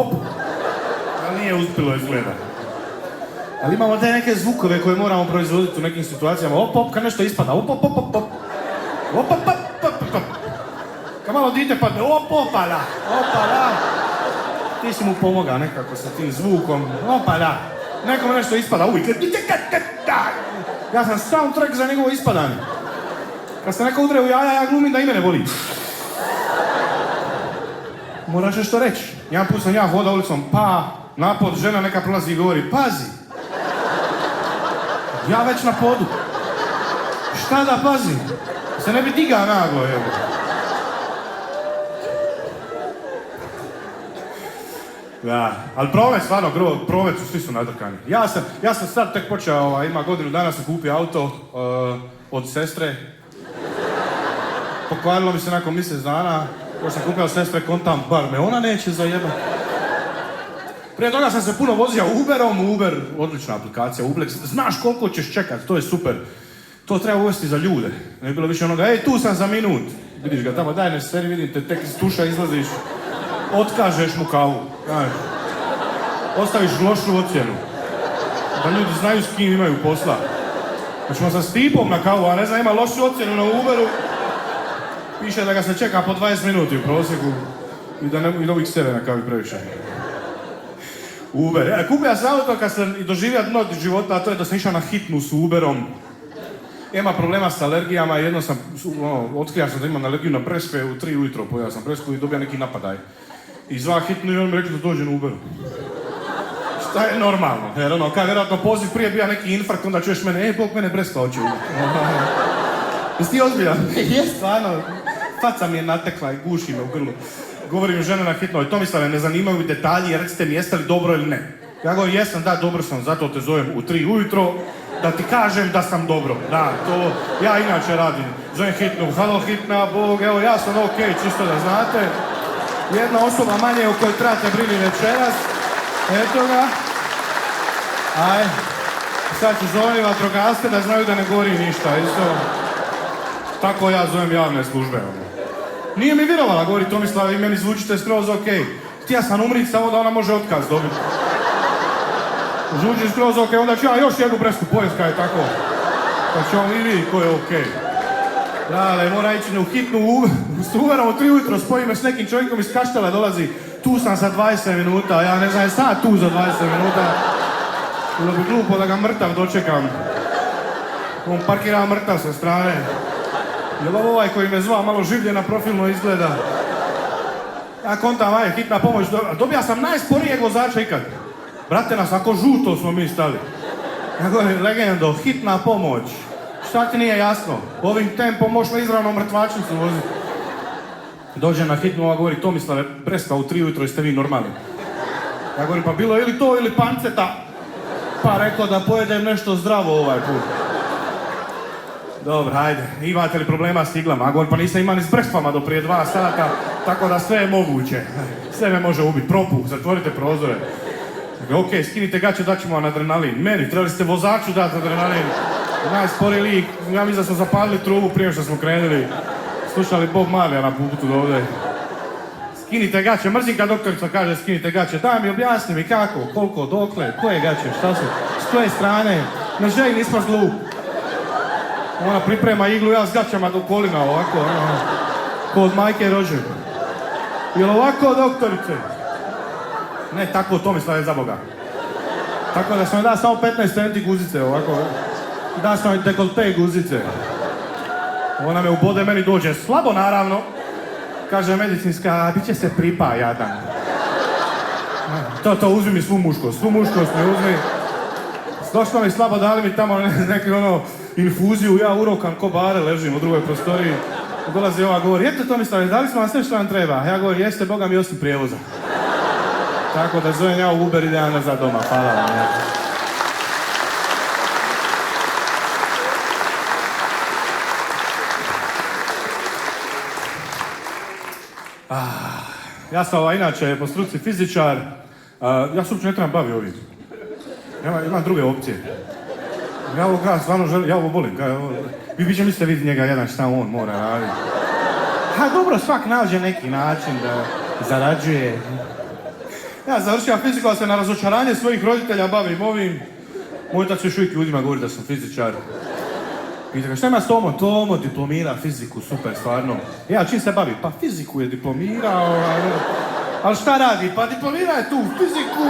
Ali nije uspjelo izgleda. Ali imamo te neke zvukove koje moramo proizvoditi u nekim situacijama. Op, kad nešto ispada. Op. Kad malo dite padne, opala. Ti si mu pomogao nekako sa tim zvukom. Opala. Nekome nešto ispada uvijek. Ja sam soundtrack za njegovo ispadanje. Kad se neko udre u jaja, ja glumim da i mene boli. Moraš nešto reći. Jedan put sam ja hodao ulicom, napod, žena neka prolazi i govori, pazi. Ja već na podu. Šta da pazim? Se ne bi digao naglo, evo. Da, ali promet, stvarno, promet svi su nadrkani. Ja sam sad tek počeo, ima godinu dana sam kupio auto od sestre. Pokvarilo mi se nakon mjesec dana. Još sam kupio sestre kontam, bar me ona neće zajebati. Prije toga sam se puno vozio Uberom, Uber, odlična aplikacija, Ublex. Znaš koliko ćeš čekat, to je super. To treba uvesti za ljude. Ne bi bilo više onoga, ej, tu sam za minut. Vidiš ga tamo, daj ne seri, vidim te, tek iz tuša izlaziš. Otkažeš mu kavu, znaš. Ostaviš lošu ocjenu. Da ljudi znaju s kim imaju posla. Znači sam s tipom na kavu, a ne znam, ima lošu ocjenu na Uberu. Piše da ga se čeka po 20 minuti u prosjeku i da uvijek sebe na kavi previše. Uber. Kupio sam auto kad sam i doživio dno života, a to je da sam išao na hitnu s Uberom. Ima problema s alergijama, jedno sam, otkrio sam da imam alergiju na breskve, u 3 ujutro pojao sam bresku i dobio neki napadaj. I zva hitnu i on mi rekli da dođe na Uberu. Šta je normalno? Jer kad je vjerojatno poziv prije bija neki infarkt, onda čuješ mene, Bog mene breska hoće ubiti. Jesi ti ozbiljan? Jes, stvarno. Faca mi je natekla i guši me u grlu. Govorim žene na hitnoj, Tomislave, ne zanimaju detalji, recite mi jeste li dobro ili ne. Ja govorim, jesam, da, dobro sam, zato te zovem u 3 ujutro, da ti kažem da sam dobro. Da, to ja inače radim. Zovem hitnu, halo hitna, Bog, evo ja sam okej, čisto da znate. Jedna osoba manje o kojoj trebate brini večeras. Eto ga. Aj, sad ću zovem vatrogasce da znaju da ne gori ništa, isto. Tako ja zovem javne službe. Nije mi vjerovala, govori Tomislava, i meni zvučite skroz okej. Htio sam umrit samo da ona može otkaz dobiti. Zvuči skroz okej, onda ću ja još jednu bresku, Poljska je tako. Pa ću vam i vidjeti ko je okej. Brale, mora ići u hitnu uverom u 3 ujutro, spoji me s nekim čovjekom iz Kaštela, dolazi, tu sam za 20 minuta, ja ne znam, je sad tu za 20 minuta. Bilo bi glupo da ga mrtav dočekam. On parkira mrtav sa strane. Jel ovo ovaj koji me zvao malo življe na profilno izgleda? Ja kontam, aj, hitna pomoć, dobija sam najsporijeg vozača ikad. Brate, nas ako žuto smo mi stali. Ja govorim, legendo, hitna pomoć. Šta ti nije jasno? Ovim tempom možeš me izravno mrtvačnicu voziti. Dođe na hitnu, ova govori, Tomislave, prespao u 3 ujutro, jeste vi normalni? Ja govorim, pa bilo je ili to ili panceta. Pa rekao da pojedem nešto zdravo ovaj put. Dobro, hajde, imate li problema s iglama? A govorim, pa nisam imao ni s brespama do prije 2 sata, tako da sve je moguće. Sve me može ubiti, propuh, zatvorite prozore. Dakle, okej, skinite gaće, daćemo vam adrenalin. Meni, trebali ste vozaču dati adrenalin. Najsporiji lik, ja mislim da smo zapalili trubu prije što smo krenuli. Slušali Bob Marleya na putu do ovdje. Skinite gaće, mrzim kad doktorica kaže skinite gaće. Daj mi, objasni mi kako, koliko, dokle, koje gaće, šta su, s koje strane. Ne želi, nismo zlu. Ona priprema iglu, ja s gaćama do kolina ovako, kod majke rođe. Jel ovako, doktorice? Ne, tako, Tomislave, za Boga. Tako da sam da samo 15 centi guzice, ovako. Da sam dekolte guzice. Ona me ubode, meni dođe slabo, naravno. Kaže medicinska, bit će se pripa jadan. To, uzmi mi svu muškost mi uzmi. Došlo mi slabo, dali mi tamo neki infuziju, ja urokan ko bare ležim u drugoj prostoriji. Dolazi ova, govori, eto Tomislave, dali smo vam sve što vam treba. Ja govorim, jeste, Boga mi osim prijevoza. Tako da zovem ja u Uber, idem nazad doma, hvala vam. Ja sam inače po struci fizičar, ja se uopće ne trebam baviti ovim. Imam druge opcije. Ja ovo kada stvarno želim, ja ovo volim. Vi biće mislite vidjeti njega jedan šta on mora raditi. Ha dobro, svak nađe neki način da zarađuje. Ja završio fiziku, ali se na razočaranje svojih roditelja bavim ovim. Moj otac još uvijek ljudima govori da sam fizičar. Pita ga, šta ima s Tomo? Tomo diplomira fiziku, super, stvarno. Ja, čim se bavi? Pa fiziku je diplomirao, ali šta radi? Pa diplomira je tu fiziku,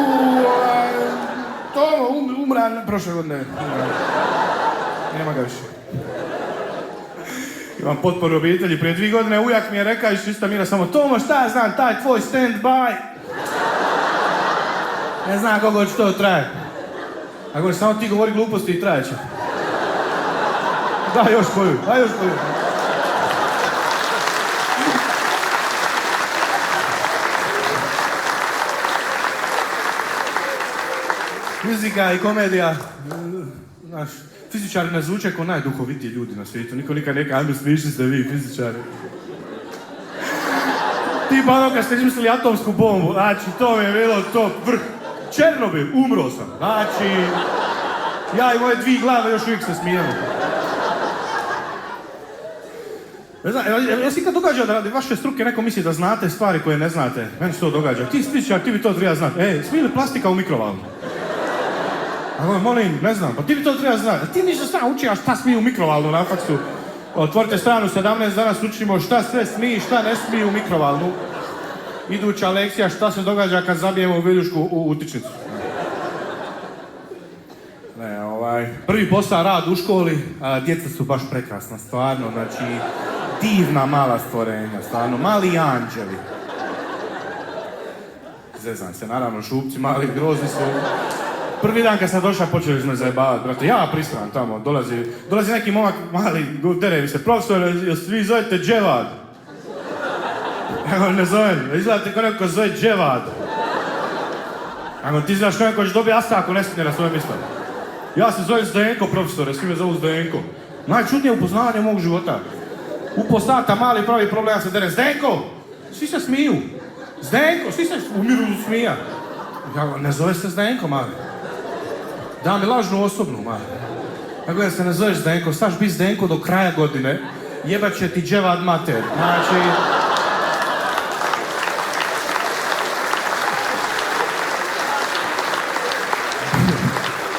Tomo umra prošle godine. Nema ga više. Imam potporu obitelji, prije 2 godine ujak mi je rekao iz čista mira samo, Tomo, šta ja znam, taj tvoj stand-by. Ne znam koliko će to trajati. A govori, samo ti govori gluposti i trajeće. Da, još koju. Fizika i komedija. Znaš, fizičari ne zvuče kao najduhovitiji ljudi na svijetu. Niko nikad neka, ajme smišni ste vi, fizičari. Ti pa kad ste izmislili atomsku bombu, znači to mi je bilo to vrh. Černobil, umro sam. Znači, ja i moje 2 glave još uvijek se smijemo. Ne znam, jel se ikad događa da radi vaše struke neko misli da znate stvari koje ne znate? Meni se to događa. Ti fizičar, ti bi to treba znati. Smije li plastika u mikrovalnu? A molim, ne znam, pa ti bi to treba znati. Ti ništa sam učio šta smije u mikrovalnu na faksu. Otvorite stranu 17, danas učimo šta sve smije i šta ne smije u mikrovalnu. Iduća lekcija šta se događa kad zabijemo viljušku u utičnicu. Prvi posao rad u školi, djeca su baš prekrasna, stvarno, znači divna mala stvorenja, stvarno, mali anđeli. Zezam se, naravno, šupci, mali, grozni su. Prvi dan kad sam došao, počeli smo zajebavati, brate, ja pristavam tamo, dolazi neki momak, mali, derevi se, profesor, vi zovete Dževad. Ja ne zovem, izgledate kao neko zove Dževad. Ti znaš neko će dobiti asa ako ne stigne na svoje mjesto. Ja se zovem Zdenko, profesore, svi me zovu Zdenko. Najčudnije upoznavanje mog života. U po sata mali pravi problem, ja se derem, Zdenko! Svi se smiju. Zdenko, svi se umiru smija. Ja, ne zove se Zdenko, mali. Da mi lažnu osobnu, mali. Ja govorim se ne zoveš Zdenko, staš biti Zdenko do kraja godine, jebat će ti Dževad mater. Znači...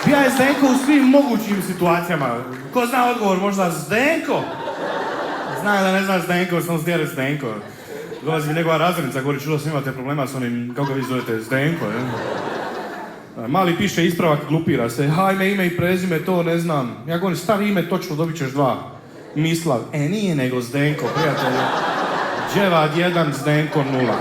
Bija je Zdenko u svim mogućim situacijama. Ko zna odgovor, možda Zdenko? Zna da ne znaš Zdenko, sam stjeri Zdenko. Dolazi mi njegova razrednica, govori, čuo sam imate problema s onim, kako vi zovete, Zdenko, je? Mali piše ispravak, glupira se, hajme ime i prezime, to ne znam. Ja govorim, stavi ime, točno dobit ćeš 2. Mislav, nije nego Zdenko, prijatelju. Dževad 1, Zdenko 0.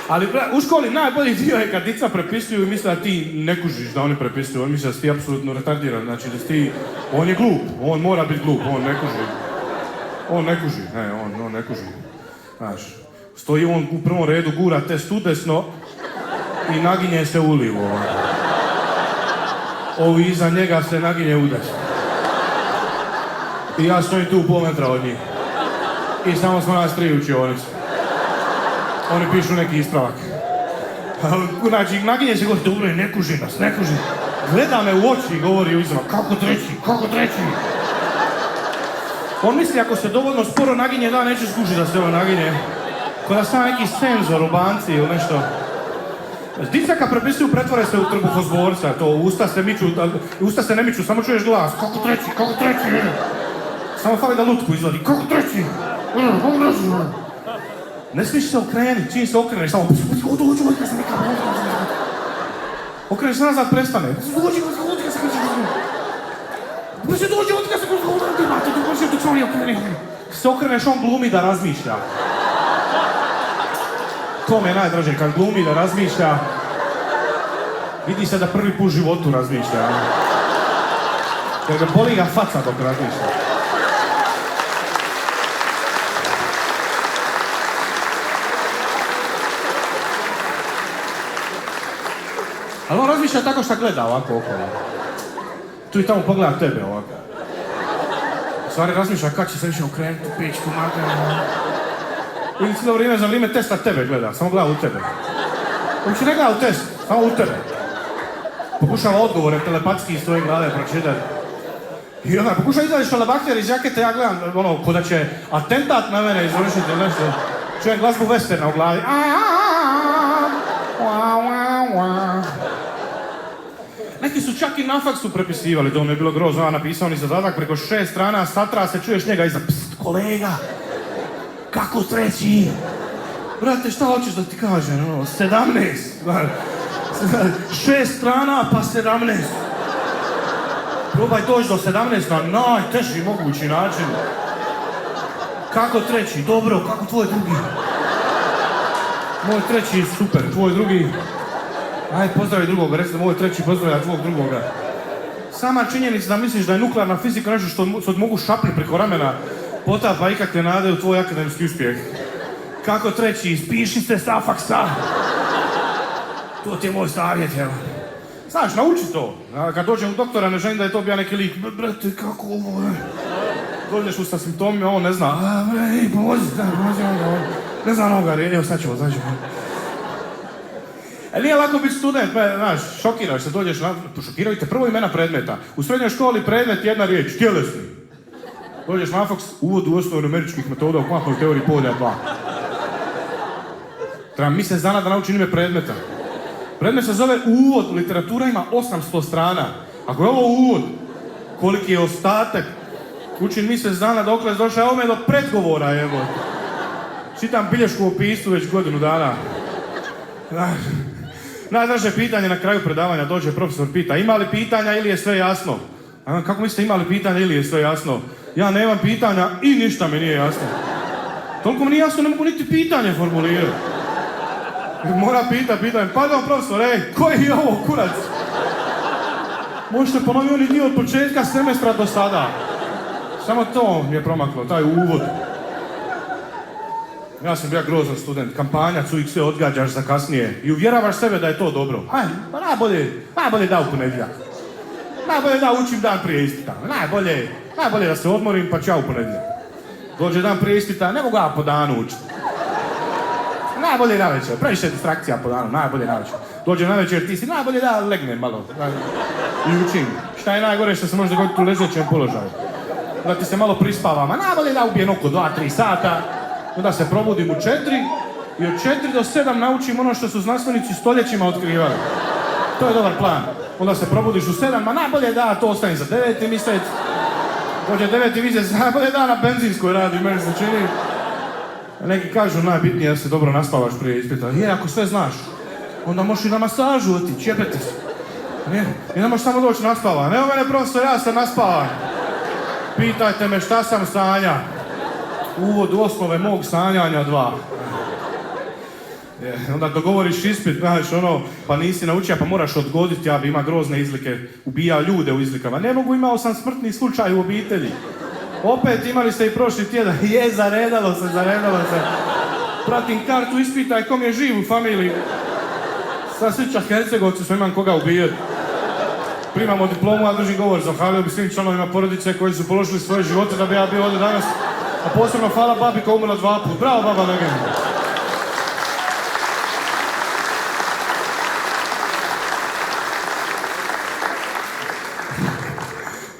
Ali u školi najbolji dio je kad dica prepisuju i misle da ti ne kužiš da oni prepisuju. On misle da si ti apsolutno retardiran, znači da si ti... On je glup, on mora biti glup, on ne kuži. On ne kuži, on ne kuži. Znaš, stoji on u prvom redu, gura test udesno i naginje se ulivo. Ovi iza njega se naginje udesno. I ja stojim tu u pol metra od njih. I samo smo nas 3 u učionici. Oni pišu neki ispravak. Znači, naginje se govori, dobro, ne kuži nas, ne kuži. Gleda me u oči i govori u izrak, kako treći? On misli, ako se dovoljno sporo naginje, da, neće skužiti da se ovo naginje. Ko da sam neki senzor u banci ili nešto. Dica kad prepisuju, pretvore se u trbuhozborca, to usta se ne miču, samo čuješ glas, kako treći? Samo fali da lutku izvadi, kako treći? Ne smiješ se okrenuti, čim se okreneš, samo okreneš se nazad, prestane. Se okreneš, on glumi da razmišlja. To me je najdraže, kad glumi da razmišlja, vidi se da prvi put u životu razmišlja. Jer ga boli ga faca dok razmišlja. Ali on razmišlja tako što gleda ovako okolo. Tu i tamo pogleda tebe ovako. U stvari razmišlja kad će se više okrenuti u pičku materinu. Ili cijelo vrijeme za vrijeme testa tebe gleda, samo gleda u tebe. Uopće ne gleda u test, samo u tebe. Pokušava odgovore telepatski iz tvoje glave pročitati. I onda pokušava izaći šalabakter iz jakete, ja gledam, ono, ko da će atentat na mene izvršiti ili nešto. Čujem glazbu westerna u glavi. Neki su čak i na faksu prepisivali, to mi je bilo grozno, napisao ni zadatak preko 6 strana, satra se čuješ njega iza, pst, kolega, kako treći? Brate, šta hoćeš da ti kažem, 17, 6 strana pa 17. Probaj doći do 17 na najteži mogući način. Kako treći? Dobro, kako tvoj drugi? Moj treći je super, tvoj drugi... Ajde, pozdravi drugog, recite moj treći pozdravlja tvog drugoga. Sama činjenica da misliš da je nuklearna fizika nešto što mogu šapni preko ramena potapa ikakve nade u tvoj akademski uspjeh. Kako treći? Ispiši se sa faksa. To ti je moj savjet, evo. Znaš, nauči to. Kad dođem u doktora, ne želim da je to bio neki lik. Brate, kako ovo je? Dođeš u sa simptomima, on ne zna. Pomozi, ne zna onoga, evo sad ćemo. Nije lako biti student, znaš, šokiraš se, dođeš na... Šokiraju te prvo imena predmeta. U srednjoj školi predmet jedna riječ, tjelesni. Dođeš na faks, uvod u osnovu numeričkih metoda u kvantnoj teoriji polja 2. Treba mjesec dana da naučim ime predmeta. Predmet se zove uvod, literatura ima 800 strana. Ako je ovo uvod, koliki je ostatak, učim mjesec dana dokle došao, evo me do predgovora, evo. Čitam bilješku u opisu već godinu dana. Najdraže pitanje na kraju predavanja, dođe profesor, pita ima li pitanja ili je sve jasno? Kako mislite ima li pitanja ili je sve jasno? Ja nemam pitanja i ništa mi nije jasno. Toliko mi nije jasno, ne mogu niti pitanje formulirati. Mora pitanje, pardon profesor, koji je ovo kurac? Možete ponoviti oni dio od početka semestra do sada. Samo to mi je promaklo, taj uvod. Ja sam bio grozan student, kampanjac, uvijek sve odgađaš za kasnije i uvjeravaš sebe da je to dobro. Pa najbolje da u ponedjeljak. Najbolje da učim dan prije ispita. Najbolje da se odmorim pa ćao u ponedjeljak. Dođe dan prije ispita, ne mogu ja po danu učiti. Najbolje na večer, previše distrakcija po danu, najbolje na večer. Dođe na večer, ti si najbolje da legnem malo i učim. Šta je najgore što se može dogoditi u ležećem položaju? Da ti se malo prispavam, a najbolje da ubijem oko 2-3 sata. Onda se probudim u 4 i od 4 do 7 naučim ono što su znanstvenici stoljećima otkrivali. To je dobar plan. Onda se probudiš u 7, ma najbolje da to ostane za 9. mjesec. Dođe 9 vize, najbolje dan na benzinskoj radi, meni se čini. Neki kažu najbitnije da se dobro naspavaš prije ispita. Ako sve znaš, onda možeš i na masažu otići, jebete se. I ne možeš samo doći naspavan. Evo mene profesor, ja sam naspavan. Pitajte me šta sam sanja. Uvod u osnove mog sanjanja 2. Onda dogovoriš ispit, znaš ono, pa nisi naučio, pa moraš odgoditi, ja bi ima grozne izlike, ubija ljude u izlikama. Ne mogu, imao sam smrtni slučaj u obitelji. Opet imali ste i prošli tjedan, zaredalo se. Pratim kartu, ispitaj kom je živ u familiji. Sad svića Hercegovci, smo imam koga ubijeti. Primamo diplomu, a držim govor, zahvalio bi svim članovima porodice koji su položili svoje živote da bi ja bio ovdje danas. A posebno hvala babi koja umrla 2 puta. Bravo baba legenda.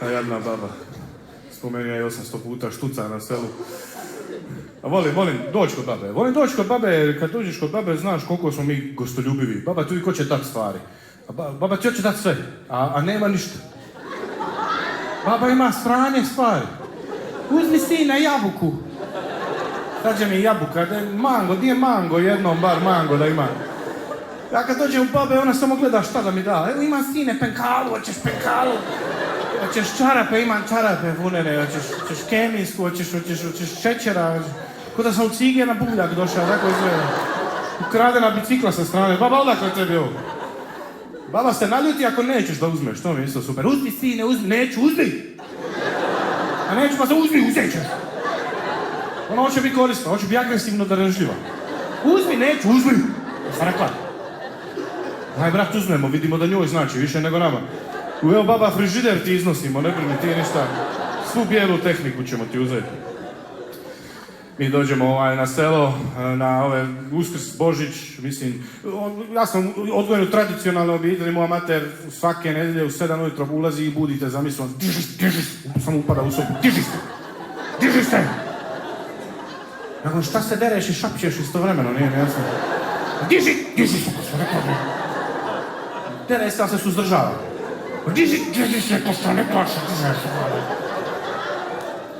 A jadna baba. Spomenuo je 800 puta štuca na selu. A volim doći kod babe. Volim doći kod babe jer kad dođeš kod babe znaš koliko smo mi gostoljubivi. Baba tu i ko će dati stvari. A baba ti hoće dati sve, a nema ništa. Baba ima strane stvari. Uzmi sina jabuku. Dađe mi jabuka, mango, nije mango, jednom bar mango da ima. Ja kad dođem u babe, ona samo gleda šta da mi da. Evo ima sine penkalu, hoćeš penkalu. Hoćeš čarape, imam čarape vunene, hoćeš kemijsku, hoćeš šećera. Ko da sam u cige na buvljak došao, tako izgleda. Ukradena bicikla sa strane. Baba, odakle tebi ovo? Baba se naljuti ako nećeš da uzmeš, to mi je isto super. Uzmi sine, uzmi, neću, uzmi! A neću pa se uzmi, uzet ćeš. Ona hoće biti korisna, hoće biti agresivno darežljiva. Uzmi, neću, uzmi! Sam rekla. Aj brat, uzmemo, vidimo da njoj znači više nego nama. Evo baba, frižider ti iznosimo, ne brini ti ništa. Svu bijelu tehniku ćemo ti uzeti. Mi dođemo na selo, na ove Uskrs, Božić, mislim, ja sam odgojen u tradicionalnoj obitelji, moja mater svake nedelje u 7 ujutro ulazi i budite zamisli, diži se, samo upada u sobu, diži se! Nakon šta se dereš i šapćeš istovremeno, nije mi jasno. Diži se, ko sam rekao. Dere se, ali se suzdržava. Diži se, ko sam ne plaša, diži se.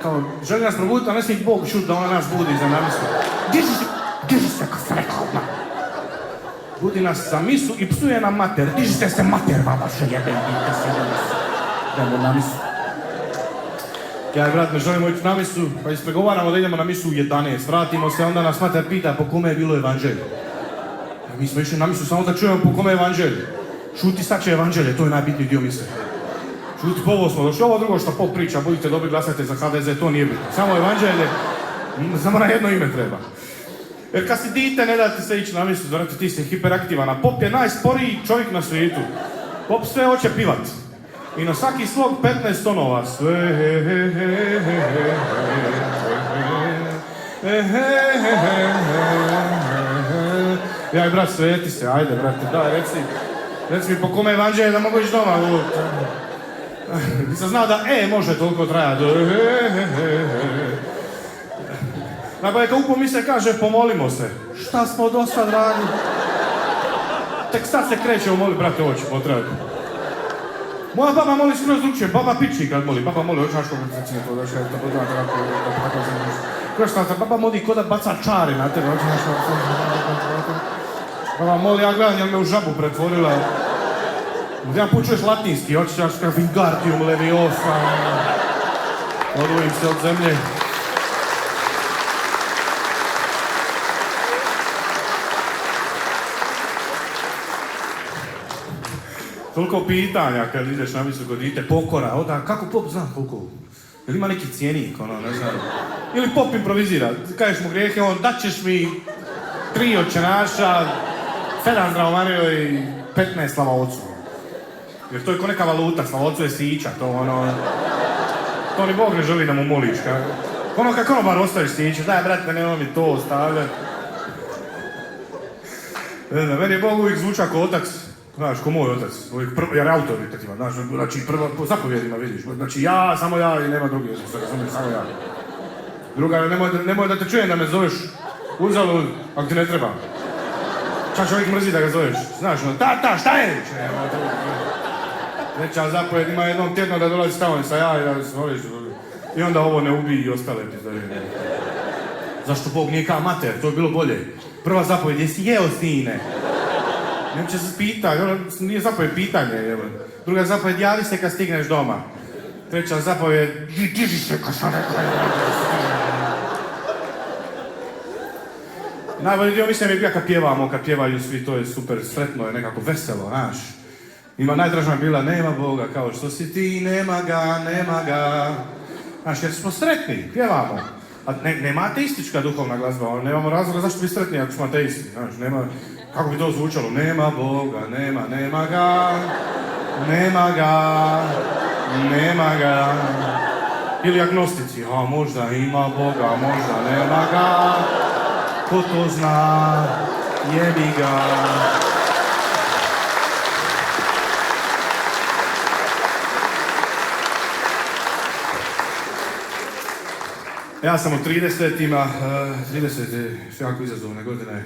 Kao, želi nas probuditi, a ne smije Bog šut da ona nas budi za namisu. Diži se, ko sam rekao. Budi nas za misu i psuje nam mater. Dižite se mater, baba, što jebem, dite se na misu. Idemo na misu. Ja i brat ne želimo ići na misu, pa ispregovaramo da idemo na misu u 11. Vratimo se, onda nas mater pita po kome je bilo evanđelje. Mi smo išli na misu samo da čujemo po kome je evanđelje. Šuti, sad će evanđelje, to je najbitniji dio mise. Šuti, po ovo smo došli, ovo drugo što pop priča, budite dobri, glasajte za HDZ, to nije bitno. Samo evanđelje, samo na jedno ime treba. Jer kad si dite, ne date se ići na misu, znači ti si hiperaktivan, a pop je najsporiji čovjek na svijetu. Pop sve hoće pivat. I na svaki slog 15 tonova. Sve Ja i brat, sveti se, ajde brate, daj, reci mi po kome evanđelje da mogu ići doma. Nisam znao da može toliko trajati. Najbolje kad upo mi se kaže pomolimo se. Šta smo do sad radili? Tek sad se krećemo moliti, brate, ovo će potrebati. Moja baba moli skroz drugčije, baba piči kad moli. Baba moli, hoćeš kako recimo to da što baba moli ko da baca čari na tebe, hoćeš kako. Baba moli, ja gledam, jel me u žabu pretvorila. Jedan put čuješ latinski, hoćeš kako Wingardium Leviosa. Odvojim se od zemlje. Toliko pitanja kad ideš na misu kod dite, pokora, kako pop zna koliko? Jel ima neki cijenik, ne znam. Ili pop improvizira, kažeš mu grijehe, daćeš mi 3 očenaša, 7 zdravomariju i 15 slavaocu. Jer to je ko neka valuta, slavocu je sića, to ni Bog ne želi da mu moliš. Kako bar ostaviš siću, daj brate, nemoj mi to ostavljati. Meni je Bog uvijek zvuča ko otac. Znaš, ko moj otac, jer je autoritativa, znaš, znači prvo, po zapovjedima vidiš, znači samo ja i nema drugi, samo ja. Druga, nemoj da te čujem da me zoveš uzalud, ako ti ne treba. Čak čovjek mrzi da ga zoveš, znaš, tata, šta je? Treća zapovjed ima jednom tjedno da dolazi s tamo sa ja i da se voliš. I onda ovo ne ubiji i ostale epizode. Zašto Bog nije kao mater, to je bilo bolje. Prva zapovjed, jesi jeo sine? Neće se pita, nije zapovjed pitanje. Evo. Druga zapovjed, javi se kad stigneš doma. Treća zapovjed, diži se kad sam rekao. Najbolji dio mislim je bio kad pjevamo, kad pjevaju svi, to je super sretno, je nekako veselo, znaš. Ima najdraža bila, nema Boga, kao što si ti, nema ga. Znaš, jer smo sretni, pjevamo. A nema ateistička duhovna glazba, nemamo razloga zašto bi sretni ako smo ateisti, znaš, nema, kako bi to zvučalo, nema Boga, nema ga. Ili agnostici, a možda ima Boga, možda nema ga, ko to zna, jebi ga. Ja sam u 30-ima, 30 je jako izazovne godine,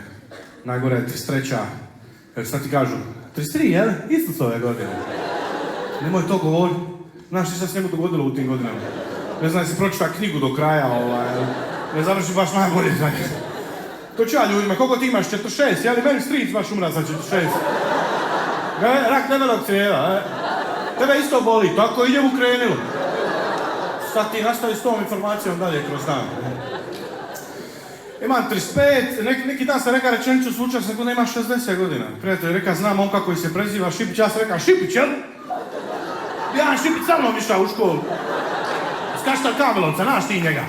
najgore je 33. Šta ti kažu? 33, jel? Isto su ove godine. Nemoj to govoriti. Znaš šta se njemu dogodilo u tim godinama? Ne znam, si pročita knjigu do kraja, ne završi baš najbolje. To ću ja ljudima, koliko ti imaš? 46, jel? Meni stric baš umra sa 46. Rak debelog crijeva, tebe isto boli, tako i njemu krenilo. Sad ti nastavi s tom informacijom dalje kroz dan. Imam 35, neki dan sam rekao rečenicu slučaj sam kada ima 60 godina. Prijatelj reka, znam momka koji se preziva Šipić, ja sam rekao Šipić, jel? Ja Šipić sa mnom išao u školu. S Kaštel Kamelovca, znaš ti njega?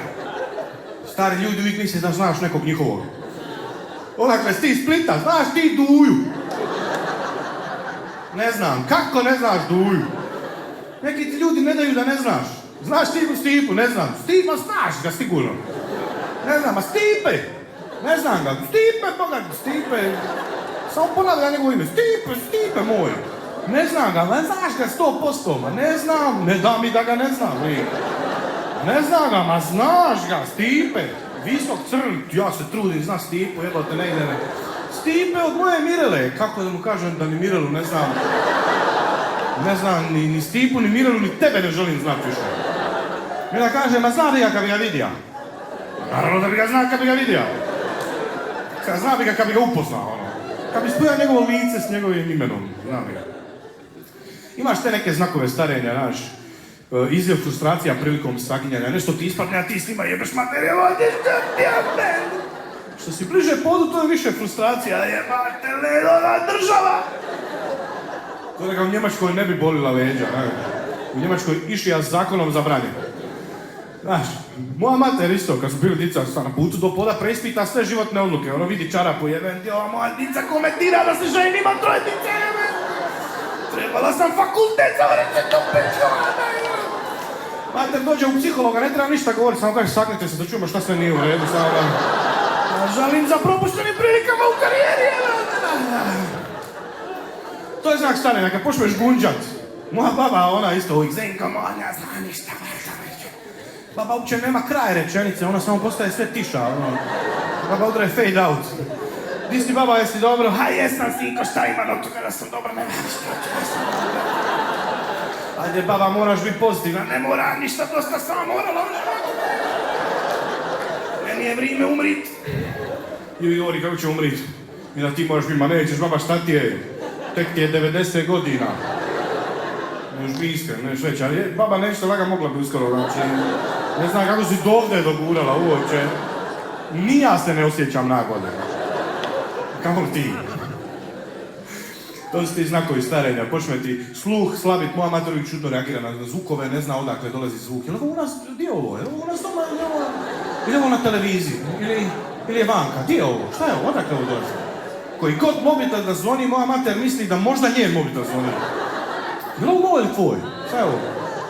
Stari ljudi uvijek misle da znaš nekog njihovog. Odakle, si ti iz Splita, znaš ti Duju? Ne znam, kako ne znaš Duju? Neki ti ljudi ne daju da ne znaš. Znaš Stipu, ne znam. Stipa, znaš ga sigurno. Ne znam, a Stipe? Ne znam ga. Stipe. Samo ponavlja njegovo ime. Stipe moj. Ne znam ga, ne znaš ga 100%, ma ne znam. Ne da mi da ga ne znam, Ne znam ga, ma znaš ga, Stipe. Visok crn, ja se trudim, znaš Stipu, jebote, ne ide. Stipe od moje Mirele. Kako da mu kažem da ni Mirelu ne znam. Ne znam ni Stipu, ni Mirelu, ni tebe ne želim znati više. Mila kaže, ma zna bi ga kad bi ga vidio. Naravno da bi ga zna kad bi ga vidio. Zna bi ga kad bi ga upoznao, Kad bi spojao njegovo lice s njegovim imenom, zna bi ga. Imaš te neke znakove starenja, znaš, izljev frustracija prilikom saginjanja, nešto ti ispadne, a ti s njima jebeš materija, što si bliže podu, to je više frustracija, jebate ledova država! To da ga u Njemačkoj ne bi bolila leđa, u Njemačkoj išija s zakonom zabranjen. Znaš, moja mater isto, kad su bili dica na putu do poda, preispita sve životne odluke. Ono vidi čarapu, jeben ti, ova moja dica komentira da se ženi, ima 3 dice, jeben. Trebala sam fakultet završiti do penziona. Mater dođe u psihologa, ne treba ništa govoriti, samo kaže saknite se da čujemo šta sve nije u redu, samo da... Žalim za propuštenim prilikama u karijeri, jeben. To je znak starenja, kad počneš gunđat. Moja baba, ona isto uvijek, Zenko moja, ja znam ništa, Baba uopće nema kraja rečenice, ona samo postaje sve tiša, Baba udre fade out. Di si baba, jesi dobro? Ha, jesam, sinko, šta ima do toga da sam dobro, nema ništa, jesam dobro. Ajde, baba, moraš biti pozitivna, ne mora ništa, dosta sama morala, meni je vrijeme umrit. I govori kako će umrit. I da ti moraš biti, ma nećeš, baba, šta ti je? Tek ti je 90 godina. Možeš biti iskren, neš reći, ali baba nešto laga mogla bi uskoro, znači... Ne znam kako si dovde dogurala uopće. Ni ja se ne osjećam nagode. Kako ti? To su ti znakovi starenja, počne ti sluh slabit, moja mater uvijek čudno reagira na zvukove, ne zna odakle dolazi zvuk. Jel' ovo u nas, gdje je ovo? Jel' ovo u nas doma, ili je ovo na televiziji? Ili je vanka? Gdje je ovo? Šta je ovo? Odakle ovo dolazi? Koji god mobitel da zvoni, moja mater misli da možda njen mobitel zvoni. Jel' ovo moj ili tvoj? Šta je ovo?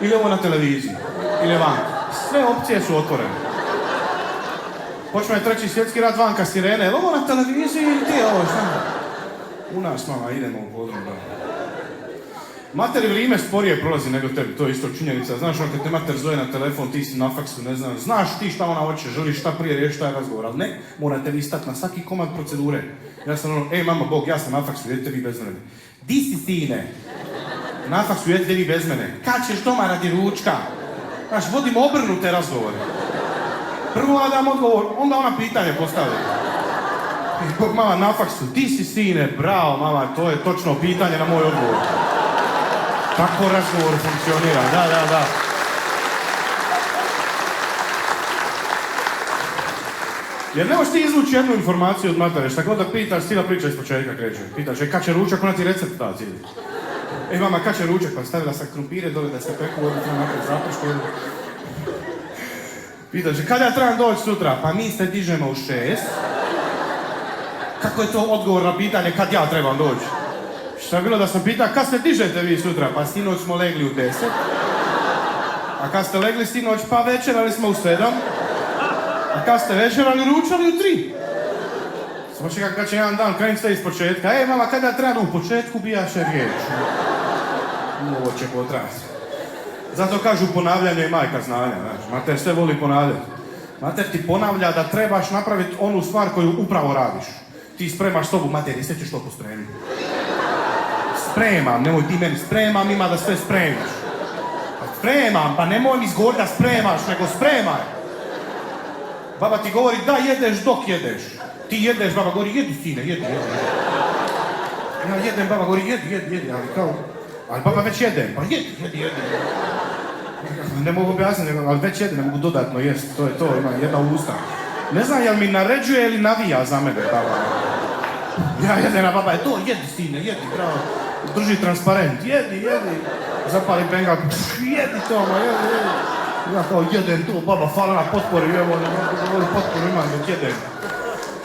Ili je ovo na televiziji? Ili je vanka? Sve opcije su otvorene. Počne 3. svjetski rat, vanka sirene. Jel' ovo na televiziji ili ti je ovo? Šta? U nas, mama, idemo u podrum. Mater vrijeme sporije prolazi nego tebi, to je isto činjenica. Znaš, kad te mater zove na telefon, ti si na faksu, ne znam, znaš ti šta ona hoće, želiš šta prije riješiti taj razgovor, ali ne, morate vi stati na svaki komad procedure. Ja sam ono, mama, Bog, ja sam na faksu, jedite vi bez mene. Di si, sine? Na faksu, jedite vi bez mene. Kad ćeš doma radi ručka? Znaš, vodim obrnute razgovore. Prvo ja dam odgovor, onda ona pitanje postavlja. Mama na faksu, di si sine, bravo mama, to je točno pitanje na moj odgovor. Tako razgovor funkcionira, da. Jer ne možeš ti izvući jednu informaciju od matere, šta god da pitaš, cijela priča iz početka kreće. Pitaš, kad će ručak, ona ti recept da cijeli. Mama, kad će ručak, pa stavila sam krumpire dole da se peku, ovdje treba napraviti zapršku. Pitaš, kad ja trebam doći sutra? Pa mi se dižemo u 6. Kako je to odgovor na pitanje kad ja trebam doći? Šta je bilo da sam pitao, kad se dižete vi sutra? Pa sinoć smo legli u 10. A kad ste legli sinoć, pa večerali smo u 7. A kad ste večerali, ručali u 3. Samo čekaj kad će jedan dan krenuti sve iz početka. Mama, kad ja trebam u početku bijaše riječ. Ovo će potrati. Zato kažu ponavljanje je majka znanja, znaš. Mater sve voli ponavljati. Mater ti ponavlja da trebaš napraviti onu stvar koju upravo radiš. Ti spremaš sobu, mater, sve ćeš to pospremiti. Spremam, nemoj ti meni, spremam, ima da sve spremiš. Spremam, pa nemoj mi izgovoriti da spremaš, nego spremaj. Baba ti govori da jedeš dok jedeš. Ti jedeš, baba govori jedi sine, jedi. Ja jedem, baba govori jedi, ali kao... Ali baba već jedem, pa jedi. Ne mogu objasniti, ali već jedem, ne mogu dodatno jesti, to je to, ima jedna usta. Ne znam jel mi naređuje ili navija za mene, baba. Ja jedem, a baba je to, jedi sine, jedi, bravo. Drži transparent, jedi. Zapali bengal, jedi to, jedi. Ja kao jedem to, baba, hvala na potporu, evo, potporu imam, dok jedem.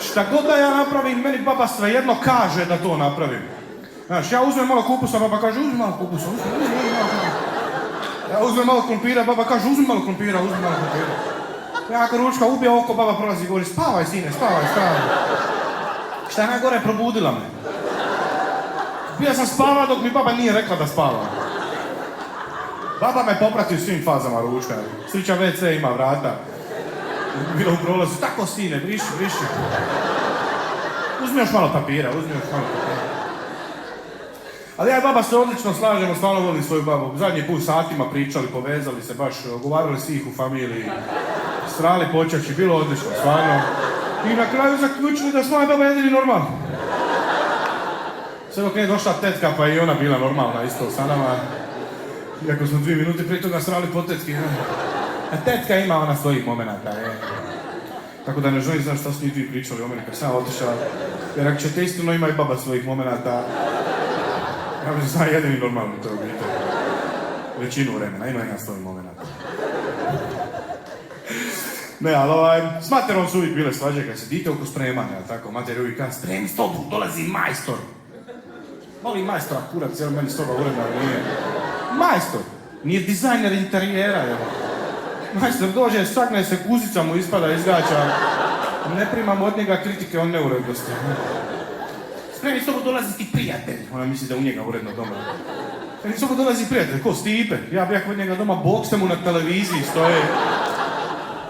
Šta god da ja napravim, meni baba svejedno kaže da to napravim. Znaš, ja uzmem malo kupusa, baba kaže, uzmi malo kupusa, uzmi malo kupusa. Ja uzmem malo krumpira, baba kaže, uzmi malo krumpira. Ja ako ručka ubije oko, baba prolazi i govori, spavaj sine, spavaj. Šta je najgore, probudila me. Bio sam spava dok mi baba nije rekla da spava. Baba me poprati u svim fazama ručka. Sličan WC ima vrata. Bilo u prolazu, tako sine, briši. Uzmi još malo papira. Ali ja i baba se odlično slažemo, stvarno volim svoju babu. Zadnji put satima pričali, povezali se baš, ogovarali svih u familiji. Srali počeći, bilo odlično, stvarno. I na kraju zaključili da smo moja baba jedini normalni. Sve dok nije došla tetka, pa i ona bila normalna isto sa nama. Iako smo 2 minute prije toga srali po tetki. A tetka ima ona svojih momenata, je. Tako da ne želim znam šta su njih dvije pričali o meni kad sam otišao. Jer ako ćete iskreno, ima i baba svojih momenata. Ja bih znam jedini normalni to obitelj. Većinu vremena, ima jedna svojih momenata. Ne, ali s materom su uvijek bile svađe kad se dite oko spremanja, tako, mater uvijek kaže, spremi stobu, dolazi majstor. Molim majstora, kurac, jer meni soba uredna, nije. Majstor, nije dizajner interijera, evo. Majstor dođe, sagne se, guzica mu ispada iz gaća. Ne primam od njega kritike o neurednosti. Spremi stobu, dolazi ti prijatelj. Ona misli da u njega uredno doma. Spremi stobu, dolazi prijatelj, ko Stipe? Ja bih od njega doma, bokste mu na televiziji stoje.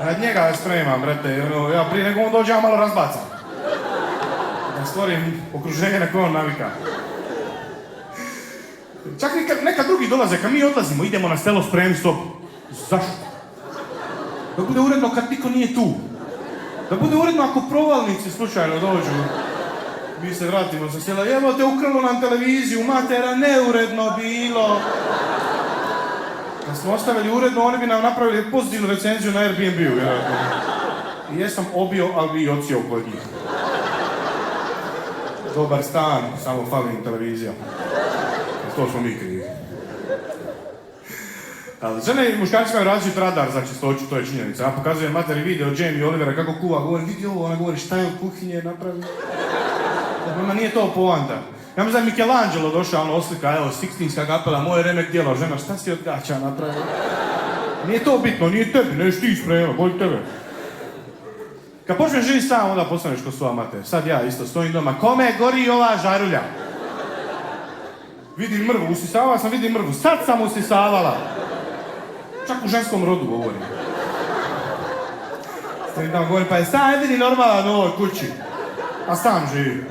Rad njega spremam, brate, ja prije nego on dođe, ja malo razbacam. Da stvorim okruženje na koje on navika. Čak neka drugi dolaze, kad mi odlazimo, idemo na selo spremiti stopu. Zašto? Da bude uredno kad niko nije tu. Da bude uredno ako provalnici slučajno dođu. Mi se vratimo sa sela, evo te ukralo nam televiziju, matera, neuredno bilo. Kad smo ostavili uredno, oni bi nam napravili pozitivnu recenziju na Airbnb-u, vjerojatno. I jesam obio, ali bi i odsjeo kod njih. Dobar stan, samo fali im televizija. To smo mi krivi. Ali žene i muškarci imaju različit radar za čistoću, to je činjenica. Ja pokazujem materi video Jamie i Olivera kako kuva, govorim, vidi ovo, ona govori, šta je od kuhinje napravio? Mama, nije to poanta. Ja mislim da je Michelangelo došao, ono oslika, evo, Sixtinska kapela, moje remek djela, žena, šta si od gaća napravio? Nije to bitno, nije tebi, neš ti spremno, bolj tebe. Kad počneš živjeti sam, onda postaneš ko svoja mater. Sad ja isto stojim doma, kome gori ova žarulja? Vidim mrvu, usisavala sam, vidim mrvu, sad sam usisavala. Čak u ženskom rodu govorim. Stojim tamo govorim, pa je sam jedini normalan u ovoj kući. A sam živi.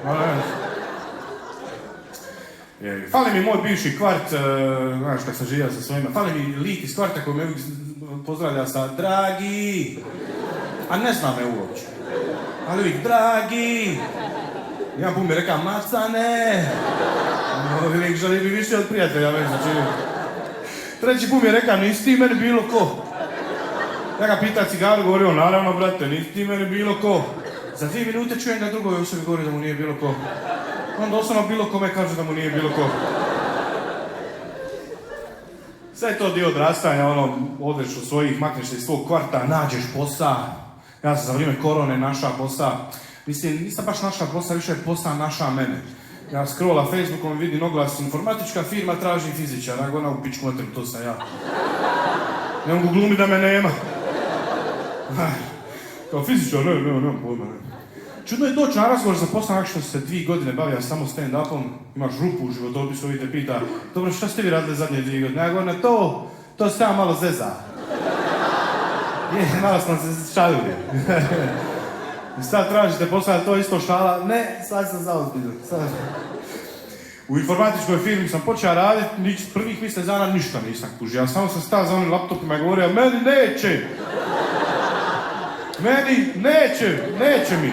Fali mi moj bivši kvart, znaš kak sam živio sa svojima, fali mi lik iz kvarta koji me uvijek pozdravlja sa dragi, a ne zna me uopće. Ali uvijek dragi, jedan put mi je rekao macane, uvijek želi bi više od prijatelja, već znači. Treći put mi je rekao, nisi ti meni bilo ko. Ja ga pita cigaru, govorio, naravno brate, nisi ti meni bilo ko. Za 2 minute čujem da drugoj osobi govori da mu nije bilo ko. On doslovno bilo kome kaže da mu nije bilo ko. Sve je to dio odrastanja, odeš od svojih, makneš se iz svog kvarta, nađeš posao. Ja sam za vrijeme korone našao posao. Mislim, nisam baš našao posao, više je posao našao mene. Ja scrolla Facebookom, vidim oglas, informatička firma traži fizičara, ona u pičku materiju, to sam ja. Ne mogu glumiti da me nema. Kao fizičar, ne, pojma, ne. Čudno je doći na razgovor za posao nakon što se 2 godine bavio samo stand-upom, imaš rupu u životopisu i te pita, dobro, što ste vi radili zadnje 2 godine? Ja govorim, to se ja malo zeza. Malo smo se šalili. I sad tražite posao, to isto šala? Ne, sad sam zaozbiljan. U informatičkoj firmi sam počeo raditi, prvih mjesec dana ništa nisam kužio. Ja samo sam stao za onim laptopima i govorio, meni neće! Neće mi!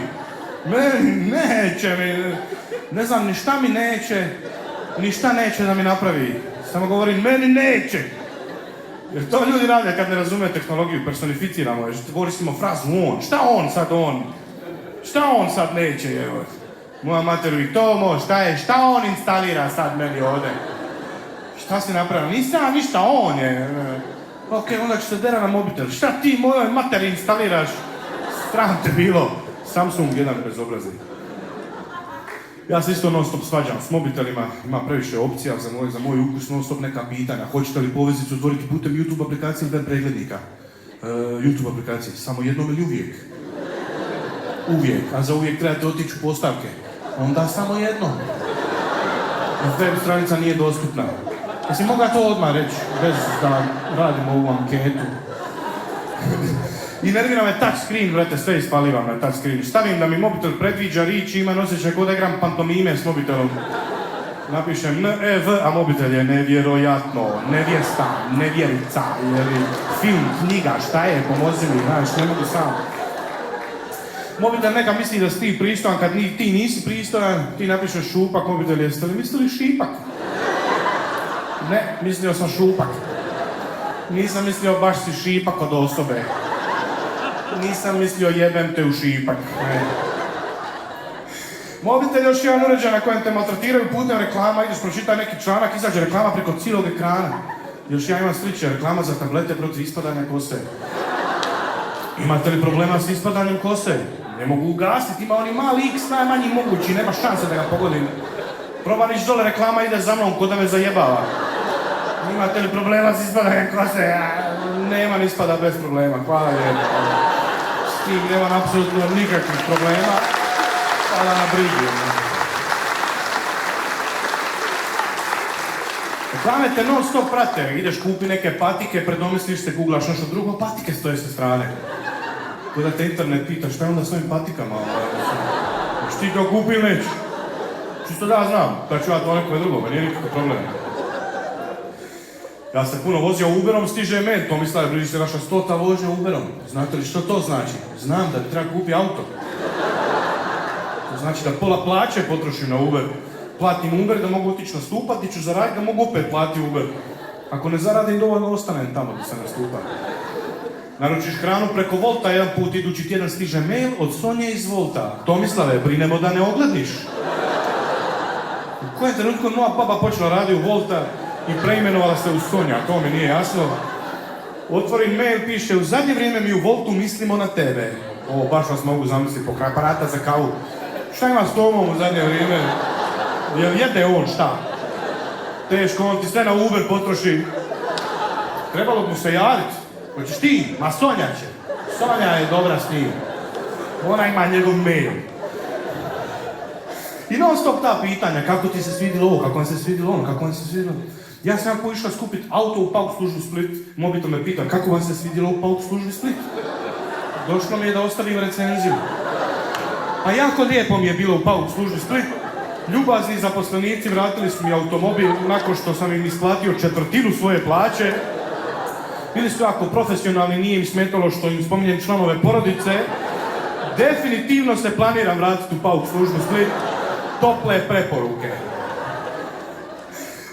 Ne znam ni šta mi neće, ni šta neće da mi napravi. Samo govorim, meni neće! Jer to ljudi rade kad ne razume tehnologiju, personificiramo je, koristimo frazu on. Šta on sad neće, evo. Moja mater uvijek, Tomo, šta on instalira sad meni ovdje? Šta si napravio? Nisam ništa, on je. Ok, onda ću se dera na mobitel. Šta ti mojoj materi instaliraš? Sram te bilo. Samsung jedan bezobrazni. Ja se isto non stop svađam s mobitelima, ima previše opcija za moj ukus, non stop neka pitanja. Hoćete li poveznicu otvoriti putem YouTube aplikacije ili web preglednika? YouTube aplikacije, samo jednom ili uvijek? Uvijek, a za uvijek trebate otići u postavke. Onda samo jednom. Web stranica nije dostupna. Jesi mogao to odmah reći, bez da radimo ovu anketu? I nervira me touch screen, brate, sve ispalivam na touch screen. Stavim da mi mobitel predviđa rič i imam osjećaj kod da igram pantomime s mobitelom. Napišem N-E-V, a mobitel je nevjerojatno, nevjestan, nevjerica, ili film, knjiga, šta je, pomozi mi, znaš, ne mogu sam. Mobitel neka misli da si ti pristojan, kad ti nisi pristojan, ti napišeš šupak, mobitel jeste li mislili šipak? Ne, mislio sam šupak. Nisam mislio baš si šipak od osobe. Nisam mislio jebem te u šipak. Ne. Mobitel je još jedan uređaj na kojem te maltretiraju putem reklama, ideš pročitaj neki članak, izađe reklama preko cijelog ekrana. Još ja imam sliče, reklama za tablete protiv ispadanja kose. Imate li problema s ispadanjem kose? Ne mogu ugasiti, ima oni mali X najmanji mogući, nema šanse da ga pogodim. Probaniš dole, reklama ide za mnom, ko da me zajebava. Imate li problema s ispadanjem kose? Nema ni ispada bez problema, hvala lijepo. S tim nema apsolutno nikakvih problema. Hvala na brigu. Reklame te non stop prate, ideš kupi neke patike, predomisliš se, googlaš nešto drugo, patike stoje sa strane. Kada te internet pita šta je onda s ovim patikama? Hoćeš ti to kupi ili neću? Čisto da ja znam, da ću ja to nekome drugome, nije nikakav problem. Ja sam puno vozio Uberom, stiže mail, to misla da bliži se vaša 100. vožnja Uberom. Znate li što to znači? Znam da treba kupi auto. To znači da pola plaće potrošim na Uber. Platim Uber da mogu otići nastupati, ću zaraditi da mogu opet platiti Uber. Ako ne zaradim dovoljno, ostanem tamo da se nastupa. Naručiš hranu preko Volta, jedan put idući tjedan stiže mail od Sonje iz Volta. Tomislave, brinemo da ne ogledniš. U kojem trenutku moja baba počela radi u Volta i preimenovala se u Sonja, to mi nije jasno. Otvorim mail, piše, u zadnje vrijeme mi u Voltu mislimo na tebe. O, baš vas mogu zamisliti, pokraj aparata za kavu. Šta ima s Tomom u zadnje vrijeme? Jel jede on, šta? Teško, on ti sve na Uber potroši. Trebalo mu se javiti. Hoćeš ti? Ma Sonja će. Sonja je dobra s njim. Ona ima njegov mail. I non stop ta pitanja, kako ti se svidilo ovo, kako vam se svidilo ono, kako vam se svidilo... Ja sam poišla skupiti auto u Pauk službu Split, mobitel me pita, kako vam se svidilo u Pauk službi Split? Došlo mi je da ostavim recenziju. Pa jako lijepo mi je bilo u Pauk službi Split. Ljubazni zaposlenici vratili su mi automobil nakon što sam im isplatio četvrtinu svoje plaće. Bili su jako profesionalni, nije im smetalo što im spominjem članove porodice. Definitivno se planiram vratiti u Pauk službu Split. Tople preporuke.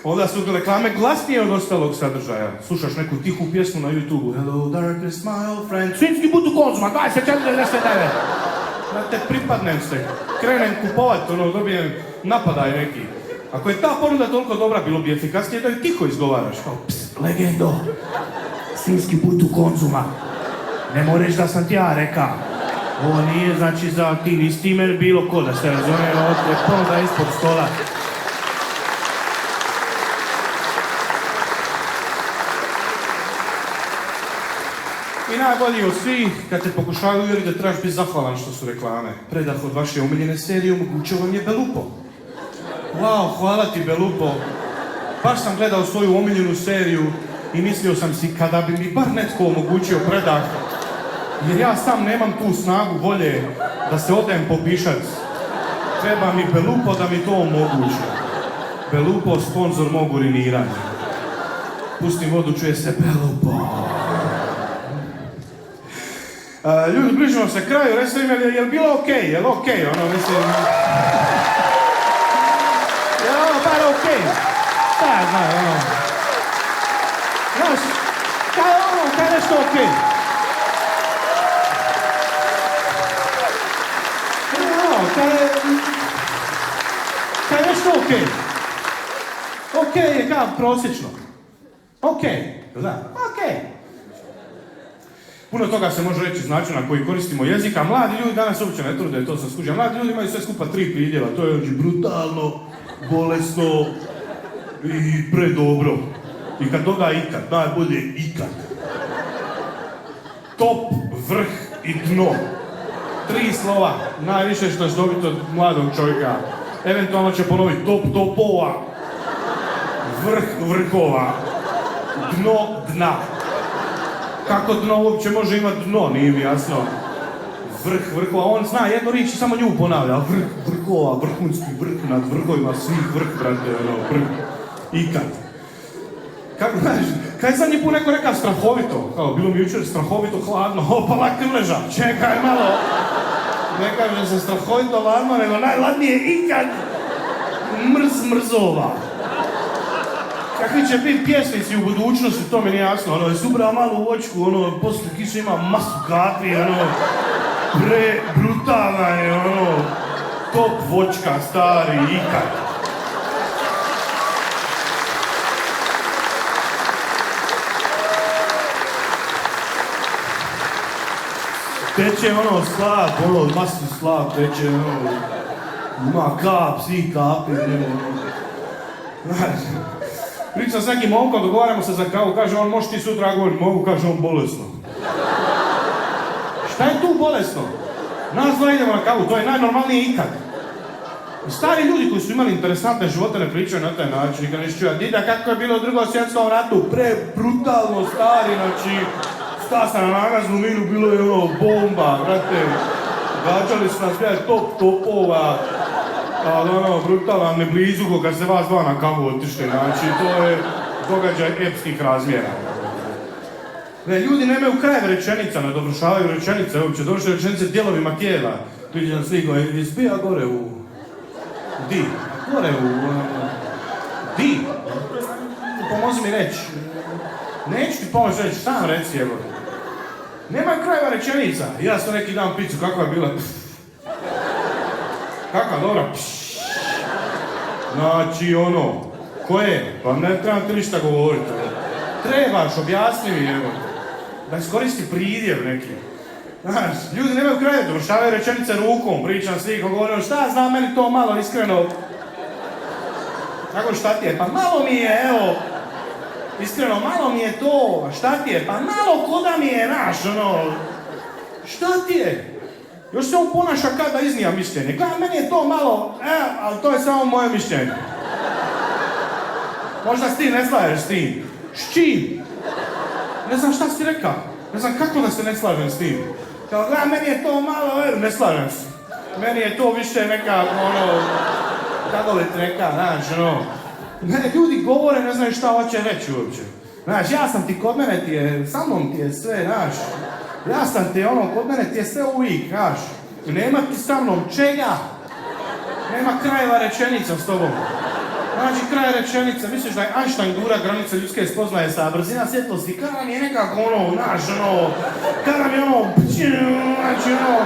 Onda su reklame glasnije od ostalog sadržaja. Slušaš neku tihu pjesmu na YouTube-u. Hello darkness my old friend. Svinjski but u Konzuma, 24,99. Znate, pripadnem se. Krenem kupovat, dobijem napadaj neki. Ako je ta ponuda toliko dobra, bilo bi efikasnije da ju tiho izgovaraš. Kao, pst, legendo. Svinjski put u Konzuma. Ne moraš da sam ti ja reka. Ovo nije znači za ti ni stimer bilo ko da se razumije. Ovo je ponuda ispod stola. I najbolji od svih, kad te pokušavaju uvjeriti da trebaš biti zahvalan što su reklame. Predah od vaše omiljene serije omogućio vam je Belupo. Wow, hvala ti Belupo. Baš sam gledao svoju omiljenu seriju i mislio sam si kada bi mi bar netko omogućio predah, jer ja sam nemam tu snagu volje da se odem po pišac. Treba mi Belupo da mi to omogući. Belupo, sponzor mog uriniranja. Pustim vodu, čuje se Belupo. Ljudi, bližimo se kraju, recite mi, je li bilo okej? Je li okej? Ono, mislim... Je li ono bar okej? Šta ja znam, ono... Znaš, kaj nešto okej? Kaj nešto okej? Okej je kao prosječno. Okej, da, okej. Puno toga se može reći iz načina koji koristimo jezika. Mladi ljudi danas uopće ne trude, to sam skužio. Mladi ljudi imaju sve skupa 3 pridjeva. To je brutalno, bolesno i predobro. I kad doda ikad, najbolje ikad. Top, vrh i dno. 3 slova, najviše što ćeš dobiti od mladog čovjeka. Eventualno će ponoviti top topova, vrh vrhova, dno dna. Kako dno uopće može imati dno, nije mi jasno. Vrh vrhova, on zna jednu riječ i samo nju ponavlja. Vrh vrhova, vrhunski vrh nad vrhovima svih vrh, brate, ono, vrh. Ikad. Kako, znaš, kaj je zadnji put neko rekao strahovito? Kao, bilo mi jučer strahovito hladno, opa, lak mreža, čekaj malo. Ne kaže se strahovito hladno, nego najhladnije ikad. Mrzova. Kakvi će biti pjesnici u budućnosti, to mi nije jasno. Ono, je subra malo u očku, ono, poslije kiše ima masu kakvi, ono, brutalan je, ono, top vočka, stari, ikad. Teče ono slab, ono, masni slab, teče ono, ima kap, svi kapi, ono. Znaš, pričam s nekim momkom, dogovaramo se za kavu, kaže on, možeš ti sutra, ja govorim, mogu, kaže on, bolesno. Šta je tu bolesno? Nas dva idemo na kavu, to je najnormalnije ikad. Stari ljudi koji su imali interesantne živote ne pričaju na taj način, nikad ne čuju, dida, kako je bilo u Drugom svjetskom ratu, brutalno stari, znači, sta sam na nagaznu minu, bilo je ono bomba, brate, gađali su nas gledati top topova, ali ono, brutalan, ne blizu ko kad se vas dva na kavu otišli, znači, to je događaj epskih razmjera. Ne, ljudi nemaju krajeve rečenica, ne dovršavaju rečenice, uopće dovršaju rečenice dijelovima tijela. Tu iđe na sliku, izbija gore u... Di? Gore u... Di? Pomozi mi reći. Neću ti pomoći reći, sam reci, evo. Nema krajeva rečenica. Ja sam neki dan picu, kakva je bila? Kakva, dobra? Znači, ono, ko je? Pa ne trebam ti ništa govoriti. Trebaš, objasni mi, evo. Da iskoristi pridjev neki. Znaš, ljudi nemaju krajeva, dovršavaju rečenice rukom, pričam slikom, govorim, šta znam, meni to malo, iskreno. Kako, šta ti je? Pa malo mi je, evo. Iskreno, malo mi je to, šta ti je? Pa malo koda mi je, naš, ono, šta ti je? Još se on ponaša kada iznija mišljenje. Gledaj, meni je to malo, ali to je samo moje mišljenje. Možda s tim ne slažeš s tim. S čim? Ne znam šta si rekao. Ne znam kako da se ne slažem s tim. Kao, gledaj, meni je to malo, ne slažem se. Meni je to više neka, ono, kako li treka, znaš, ono. Ne, ljudi govore, ne znaju šta hoće reći uopće. Znaš, ja sam ti, kod mene ti je, sa mnom ti je sve, znaš. Ja sam ti, ono, kod mene ti je sve uvijek, znaš. Nema ti sa mnom čega. Nema krajeva rečenica s tobom. Znači, kraj rečenica, misliš da je Einstein gura granice ljudske spoznaje sa brzina svjetlosti, kada nam je nekako ono, znaš, ono, kada nam je ono, znači, ono,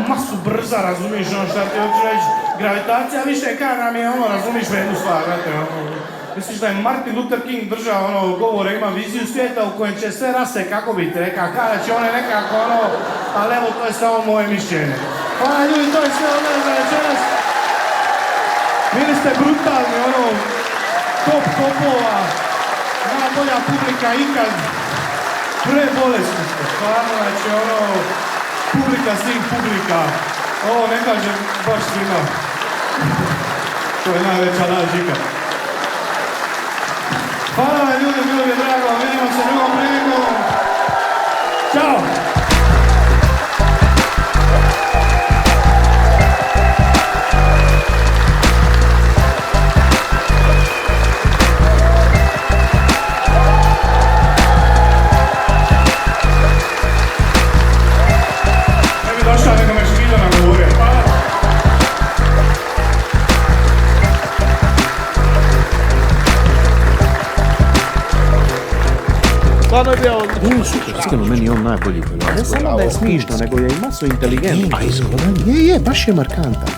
masu brza, razumiješ, ono, šta ti hoću reći, gravitacija više, kada nam je ono, razumiješ jednu stvar, znate, ono, misliš da je Martin Luther King držao, ono, govore, ima viziju svijeta u kojem će sve rase, kako bi te rekao, kada će one nekako, ono, ali evo, to je samo moje mišljenje. Hvala ljudi, to je sve od mene za večeras. Bili ste brutalni, ono, top topova, najbolja publika ikad, prebolesni ste, stvarno, znači, ono, publika svih publika, ovo ne kažem baš svima, to je najveća laž ikad. Hvala vam ljudi, bilo mi je drago, vidimo se drugom prilikom, ćao! Iskreno, meni je on najbolji u Hrvatskoj. Ne samo da je smišno, nego je i maso inteligentan. A izgleda, je, baš je markantan.